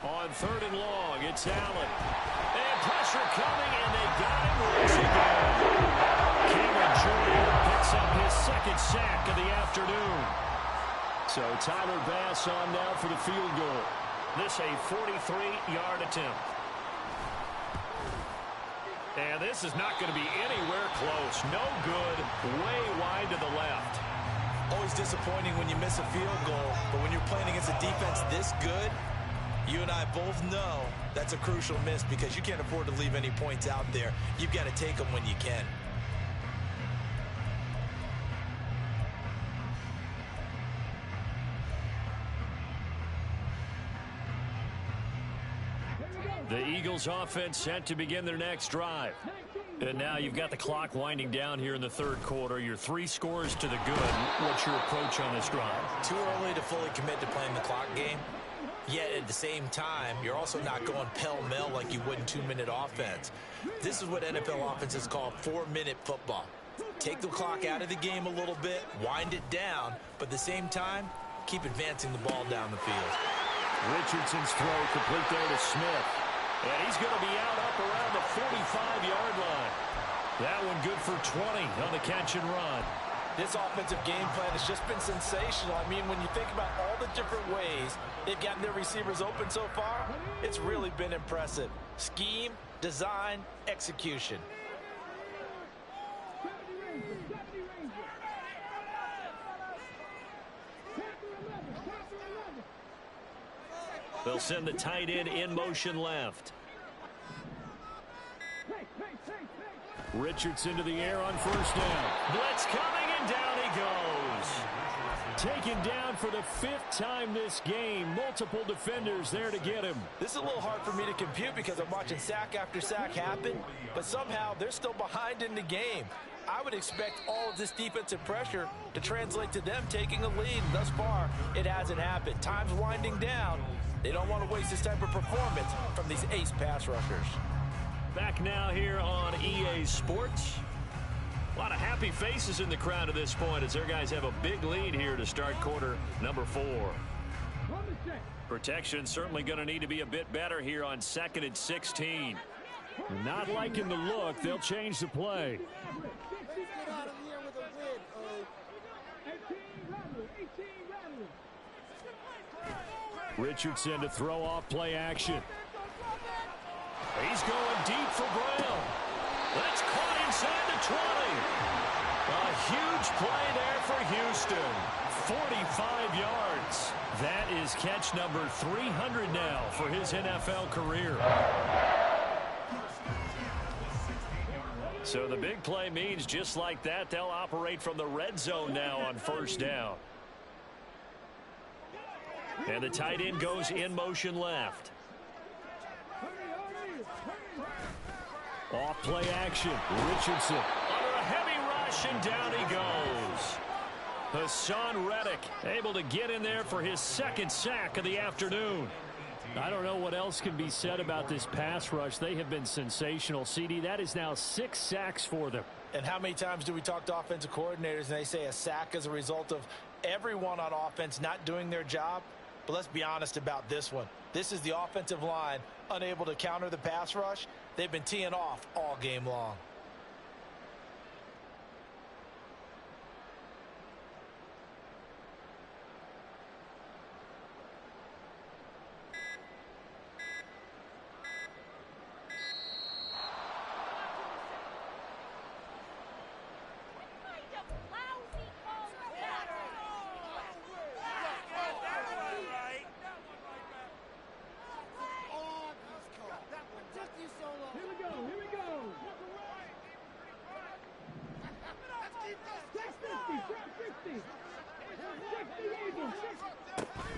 On 3rd and long, it's Allen. And pressure coming, and they got him once again. Cameron Jordan picks up his 2nd sack of the afternoon. So Tyler Bass on now for the field goal. This a 43-yard attempt. And this is not going to be anywhere close. No good. Way wide to the left. Always disappointing when you miss a field goal, but when you're playing against a defense this good, you and I both know that's a crucial miss because you can't afford to leave any points out there. You've got to take them when you can. The Eagles offense set to begin their next drive. And now you've got the clock winding down here in the 3rd quarter. You're 3 scores to the good. What's your approach on this drive? Too early to fully commit to playing the clock game. Yet at the same time, you're also not going pell-mell like you would in 2-minute offense. This is what NFL offenses call 4-minute football. Take the clock out of the game a little bit, wind it down, but at the same time, keep advancing the ball down the field. Richardson's throw complete there to Smith. And he's going to be out up around the 45-yard line. That one good for 20 on the catch and run. This offensive game plan has just been sensational. I mean, when you think about all the different ways they've gotten their receivers open so far, it's really been impressive. Scheme, design, execution. They'll send the tight end in motion left. Richardson to the air on 1st down. Blitz coming, and down he goes. Taken down for the 5th time this game. Multiple defenders there to get him. This is a little hard for me to compute because I'm watching sack after sack happen, but somehow they're still behind in the game. I would expect all of this defensive pressure to translate to them taking a lead. Thus far, it hasn't happened. Time's winding down. They don't want to waste this type of performance from these ace pass rushers. Back now here on EA Sports. A lot of happy faces in the crowd at this point as their guys have a big lead here to start quarter number 4. Protection certainly going to need to be a bit better here on 2nd and 16. Not liking the look. They'll change the play. Richardson to throw off play action. He's going deep for Brown. That's caught inside the 20. A huge play there for Houston. 45 yards. That is catch number 300 now for his NFL career. So the big play means just like that, they'll operate from the red zone now on first down. And the tight end goes in motion left. Off play action. Richardson under a heavy rush, and down he goes. Hassan Reddick able to get in there for his second sack of the afternoon. I don't know what else can be said about this pass rush. They have been sensational. CD, that is now 6 sacks for them. And how many times do we talk to offensive coordinators and they say a sack as a result of everyone on offense not doing their job? But let's be honest about this one. This is the offensive line unable to counter the pass rush. They've been teeing off all game long.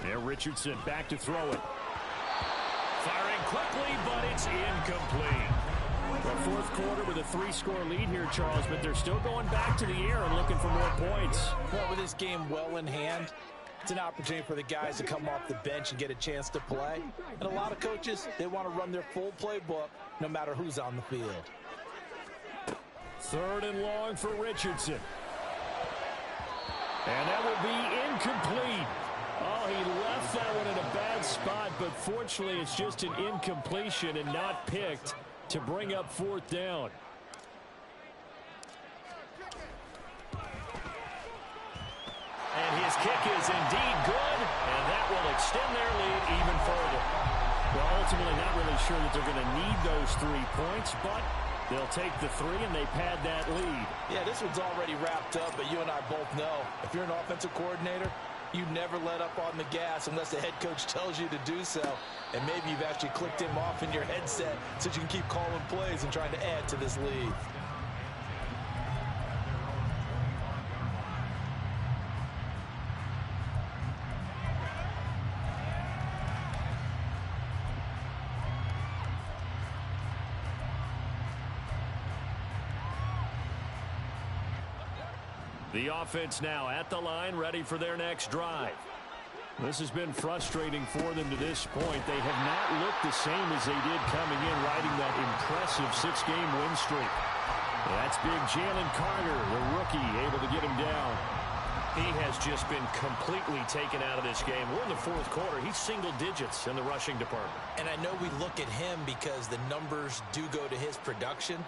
And Richardson back to throw it. Firing quickly, but it's incomplete. The fourth quarter with a 3-score lead here, Charles, but they're still going back to the air and looking for more points. Well, with this game well in hand, it's an opportunity for the guys to come off the bench and get a chance to play. And a lot of coaches, they want to run their full playbook no matter who's on the field. 3rd and long for Richardson. And that will be incomplete. Oh, he left that one in a bad spot, but fortunately it's just an incompletion and not picked to bring up 4th down. And his kick is indeed good, and that will extend their lead even further. Well, ultimately not really sure that they're going to need those 3 points, but they'll take the 3 and they pad that lead. Yeah, this one's already wrapped up, but you and I both know if you're an offensive coordinator, you never let up on the gas unless the head coach tells you to do so. And maybe you've actually clicked him off in your headset so you can keep calling plays and trying to add to this lead. The offense now at the line, ready for their next drive. This has been frustrating for them to this point. They have not looked the same as they did coming in, riding that impressive 6-game win streak. That's big Jalen Carter, the rookie, able to get him down. He has just been completely taken out of this game. We're in the 4th quarter. He's single digits in the rushing department. And I know we look at him because the numbers do go to his production.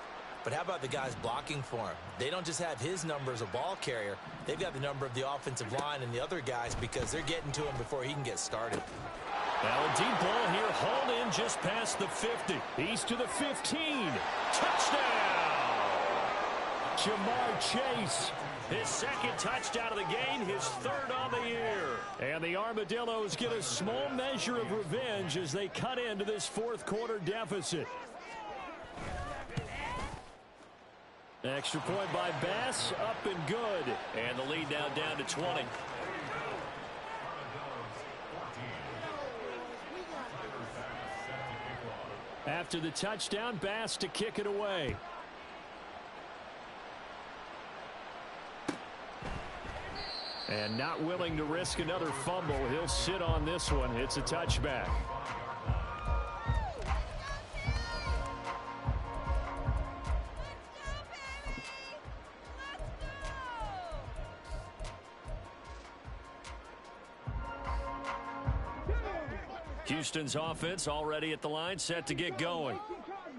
But how about the guys blocking for him? They don't just have his number as a ball carrier. They've got the number of the offensive line and the other guys because they're getting to him before he can get started. Now a deep ball here, hauled in just past the 50. He's to the 15. Touchdown! Jamar Chase, his 2nd touchdown of the game, his 3rd on the year. And the Armadillos get a small measure of revenge as they cut into this 4th quarter deficit. Extra point by Bass, up and good. And the lead now down to 20. After the touchdown, Bass to kick it away. And not willing to risk another fumble. He'll sit on this one. It's a touchback. Houston's offense already at the line, set to get going.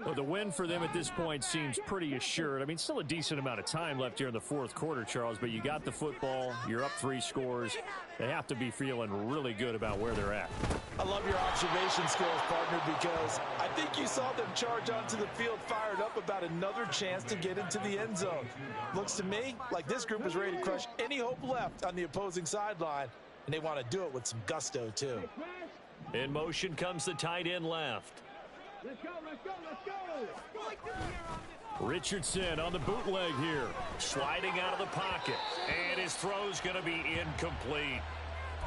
Well, the win for them at this point seems pretty assured. I mean, still a decent amount of time left here in the fourth quarter, Charles, but you got the football. You're up 3 scores. They have to be feeling really good about where they're at. I love your observation skills, partner, because I think you saw them charge onto the field fired up about another chance to get into the end zone. Looks to me like this group is ready to crush any hope left on the opposing sideline, and they want to do it with some gusto, too. In motion comes the tight end left. Let's go, let's go, let's go. Richardson on the bootleg here. Sliding out of the pocket. And his throw's going to be incomplete.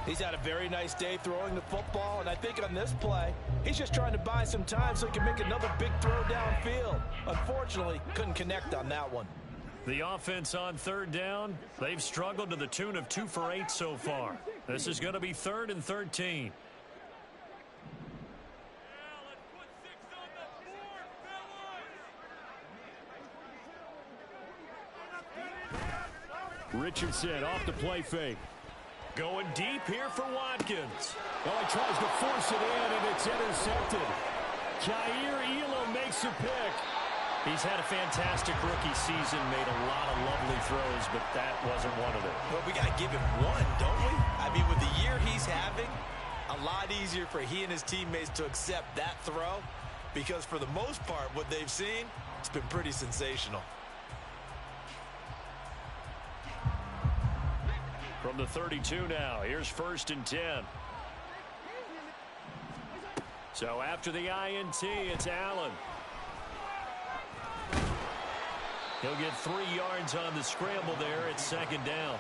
He's had a very nice day throwing the football, and I think on this play, he's just trying to buy some time so he can make another big throw downfield. Unfortunately, couldn't connect on that one. The offense on third down, they've struggled to the tune of 2 for 8 so far. This is going to be 3rd and 13. Richardson off the play fake. Going deep here for Watkins. Oh, he tries to force it in, and it's intercepted. Jair Elam makes a pick. He's had a fantastic rookie season, made a lot of lovely throws, but that wasn't one of them. But we got to give him one, don't we? I mean, with the year he's having, a lot easier for he and his teammates to accept that throw, because for the most part, what they've seen, it's been pretty sensational. From the 32 now, here's 1st and 10. So after the INT, it's Allen. He'll get 3 yards on the scramble there. It's 2nd down.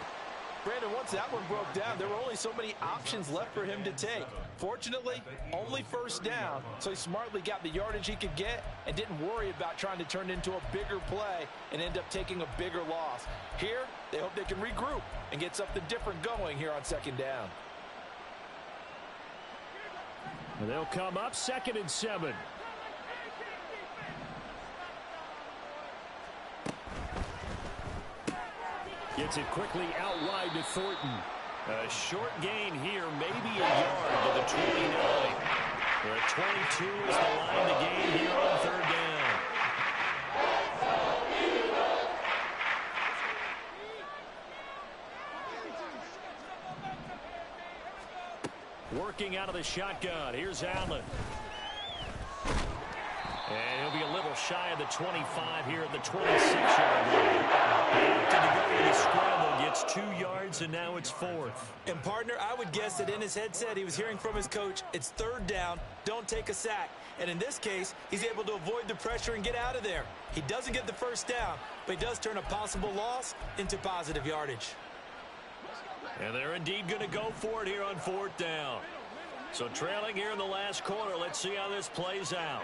Brandon, once that one broke down, there were only so many options left for him to take. Fortunately, only 1st down, so he smartly got the yardage he could get and didn't worry about trying to turn it into a bigger play and end up taking a bigger loss. Here, they hope they can regroup and get something different going here on 2nd down. And they'll come up 2nd and 7. Gets it quickly out wide to Thornton. A short gain here, maybe a yard to the 29. The 22 is the line to gain here on 3rd down. Working out of the shotgun. Here's Allen. And he'll be a little shy of the 25 here at the 26-yard line. He opted to go with the scramble, gets 2 yards, and now it's 4th. And, partner, I would guess that in his headset he was hearing from his coach, it's 3rd down, don't take a sack. And in this case, he's able to avoid the pressure and get out of there. He doesn't get the 1st down, but he does turn a possible loss into positive yardage. And they're indeed going to go for it here on 4th down. So trailing here in the last quarter, let's see how this plays out.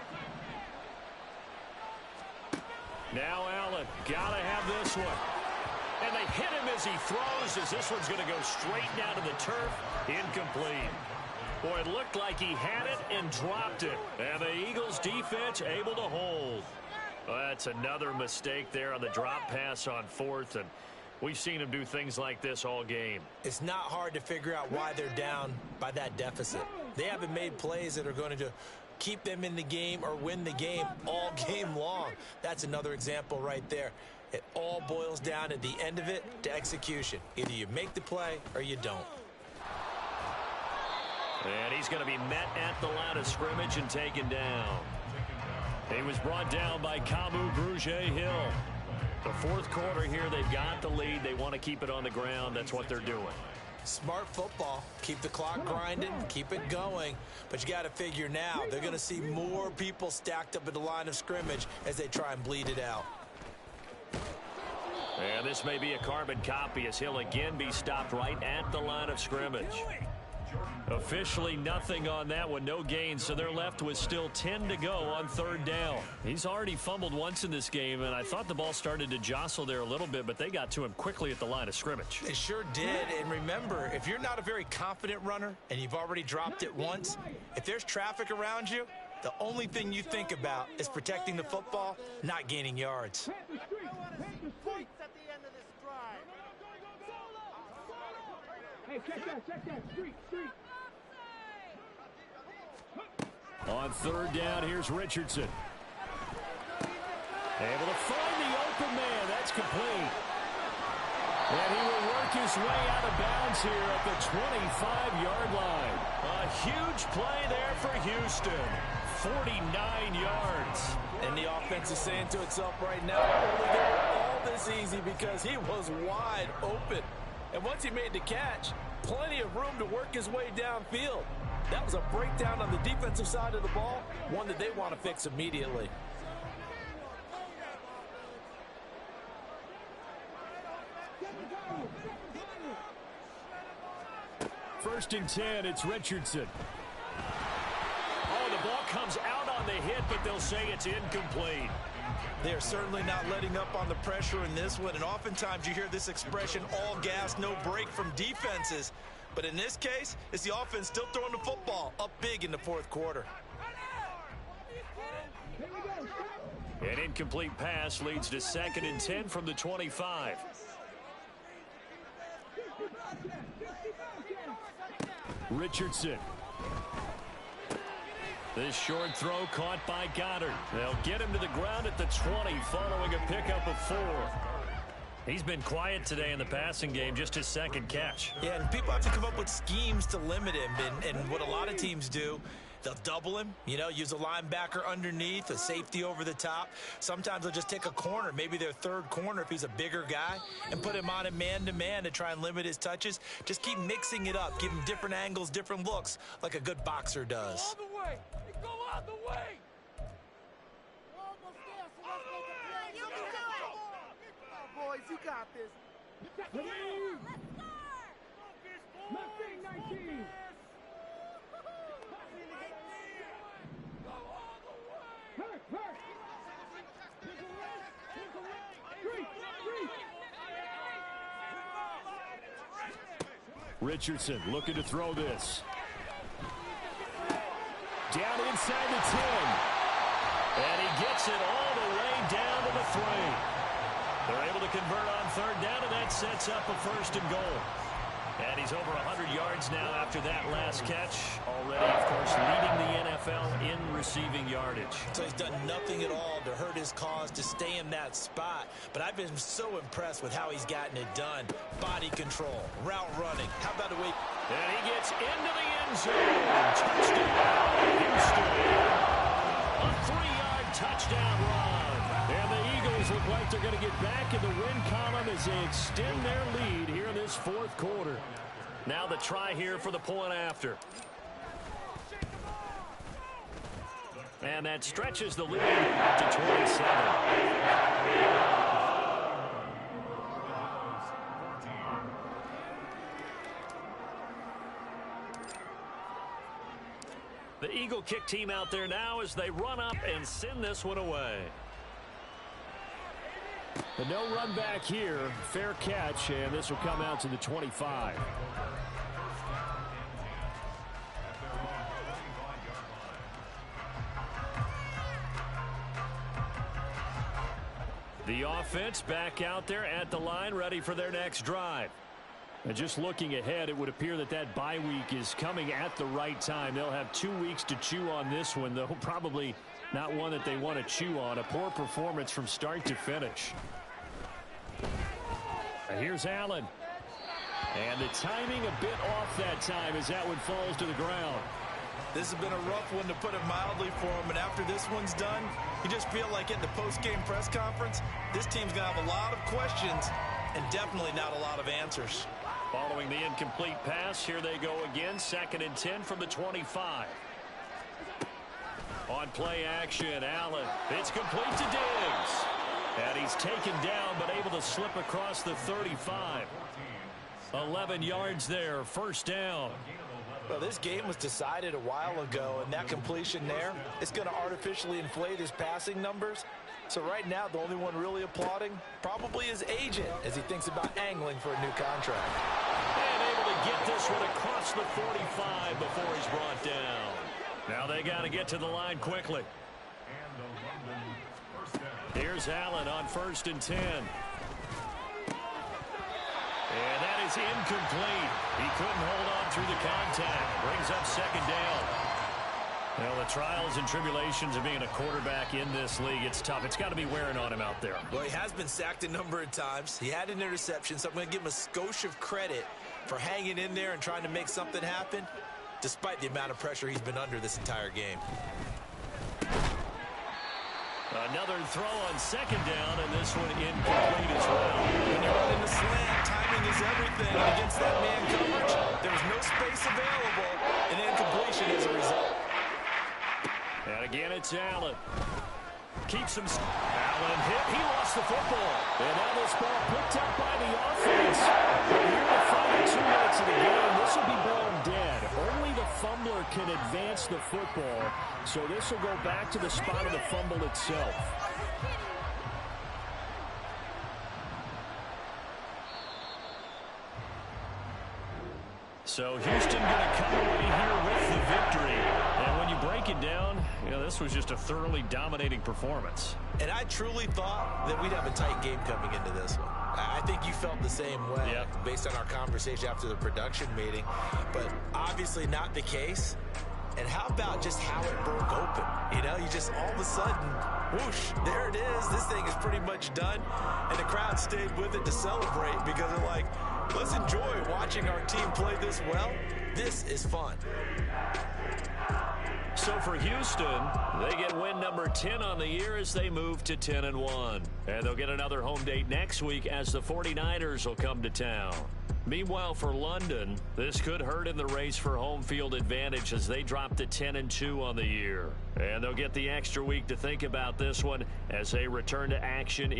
Now Allen, gotta have this one. And they hit him as he throws, as this one's gonna go straight down to the turf. Incomplete. Boy, it looked like he had it and dropped it. And the Eagles defense able to hold. Well, that's another mistake there on the drop pass on 4th, and we've seen him do things like this all game. It's not hard to figure out why they're down by that deficit. They haven't made plays that are going to keep them in the game or win the game all game long. That's another example right there. It all boils down at the end of it to execution. Either you make the play or you don't. And he's going to be met at the line of scrimmage and taken down. He was brought down by Kamu Grugier-Hill. The 4th quarter here, they've got the lead. They want to keep it on the ground. That's what they're doing. Smart football. Keep the clock grinding, keep it going. But you got to figure now, they're going to see more people stacked up at the line of scrimmage as they try and bleed it out. And this may be a carbon copy as he'll again be stopped right at the line of scrimmage. Officially nothing on that one, no gain, so they're left with still 10 to go on 3rd down. He's already fumbled once in this game, and I thought the ball started to jostle there a little bit, but they got to him quickly at the line of scrimmage. They sure did, and remember, if you're not a very confident runner and you've already dropped it once, if there's traffic around you, the only thing you think about is protecting the football, not gaining yards. Hey, check that, street. On 3rd down, here's Richardson. Able to find the open man. That's complete. And he will work his way out of bounds here at the 25-yard line. A huge play there for Houston. 49 yards. And the offense is saying to itself right now, only they were all this easy because he was wide open. And once he made the catch, plenty of room to work his way downfield. That was a breakdown on the defensive side of the ball, one that they want to fix immediately. First and 10, it's Richardson. Oh, the ball comes out on the hit, but they'll say it's incomplete. They are certainly not letting up on the pressure in this one, and oftentimes you hear this expression, all gas, no break from defenses. But in this case, it's the offense still throwing the football up big in the fourth quarter. An incomplete pass leads to 2nd and 10 from the 25. Richardson. This short throw caught by Goddard. They'll get him to the ground at the 20 following a pickup of 4. He's been quiet today in the passing game, just his 2nd catch. Yeah, and people have to come up with schemes to limit him, and what a lot of teams do, they'll double him, use a linebacker underneath, a safety over the top. Sometimes they'll just take a corner, maybe their 3rd corner if he's a bigger guy, and put him on a man-to-man to try and limit his touches. Just keep mixing it up, give him different angles, different looks, like a good boxer does. All the way. Go all the way. Boys, you got this. Let's go. 19. Richardson looking to throw this. Down inside the 10. And he gets it all the way down to the 3. They're able to convert on 3rd down, and that sets up a 1st and goal. And he's over 100 yards now after that last catch. Already, of course, leading the NFL in receiving yardage. So he's done nothing at all to hurt his cause, to stay in that spot. But I've been so impressed with how he's gotten it done. Body control, route running. How about the way... And he gets into the end zone. Touchdown, Houston. A 3-yard touchdown run. And the Eagles look like they're going to get back in the win column as they extend their lead here in this 4th quarter. Now the try here for the point after. And that stretches the lead to 27. The Eagle kick team out there now as they run up and send this one away. But no run back here. Fair catch, and this will come out to the 25. The offense back out there at the line, ready for their next drive. And just looking ahead, it would appear that that bye week is coming at the right time. They'll have 2 weeks to chew on this one, though probably not one that they want to chew on. A poor performance from start to finish. And here's Allen. And the timing a bit off that time as that one falls to the ground. This has been a rough one, to put it mildly, for him. And after this one's done, you just feel like in the post-game press conference, this team's going to have a lot of questions and definitely not a lot of answers. Following the incomplete pass, here they go again. 2nd and 10 from the 25. On play action, Allen. It's complete to Diggs. And he's taken down, but able to slip across the 35. 11 yards there, 1st down. Well, this game was decided a while ago, and that completion there, it's going to artificially inflate his passing numbers. So right now, the only one really applauding probably his agent as he thinks about angling for a new contract. And able to get this one across the 45 before he's brought down. Now they got to get to the line quickly. Here's Allen on 1st and 10. And that is incomplete. He couldn't hold on through the contact. Brings up 2nd down. Well, the trials and tribulations of being a quarterback in this league, it's tough. It's got to be wearing on him out there. Well, he has been sacked a number of times. He had an interception, so I'm going to give him a skosh of credit for hanging in there and trying to make something happen, despite the amount of pressure he's been under this entire game. Another throw on second down, and this one incomplete as well. When you run in the slant, timing is everything. And against that man coverage, there's no space available, and incompletion as a result. And again, it's Allen. Keeps him. Allen hit. He lost the football. And now this ball picked up by the offense. Here in the final 2 minutes of the game, this will be blown dead. Only the fumbler can advance the football, so this will go back to the spot of the fumble itself. So Houston going to come away here with the victory. And when you break it down, this was just a thoroughly dominating performance. And I truly thought that we'd have a tight game coming into this one. I think you felt the same way based on our conversation after the production meeting, but obviously not the case. And how about just how it broke open? You just all of a sudden, whoosh, there it is. This thing is pretty much done. And the crowd stayed with it to celebrate because they're like, let's enjoy watching our team play this well. This is fun. So for Houston, they get win number 10 on the year as they move to 10-1. And they'll get another home date next week as the 49ers will come to town. Meanwhile, for London, this could hurt in the race for home field advantage as they drop to 10-2 on the year. And they'll get the extra week to think about this one as they return to action in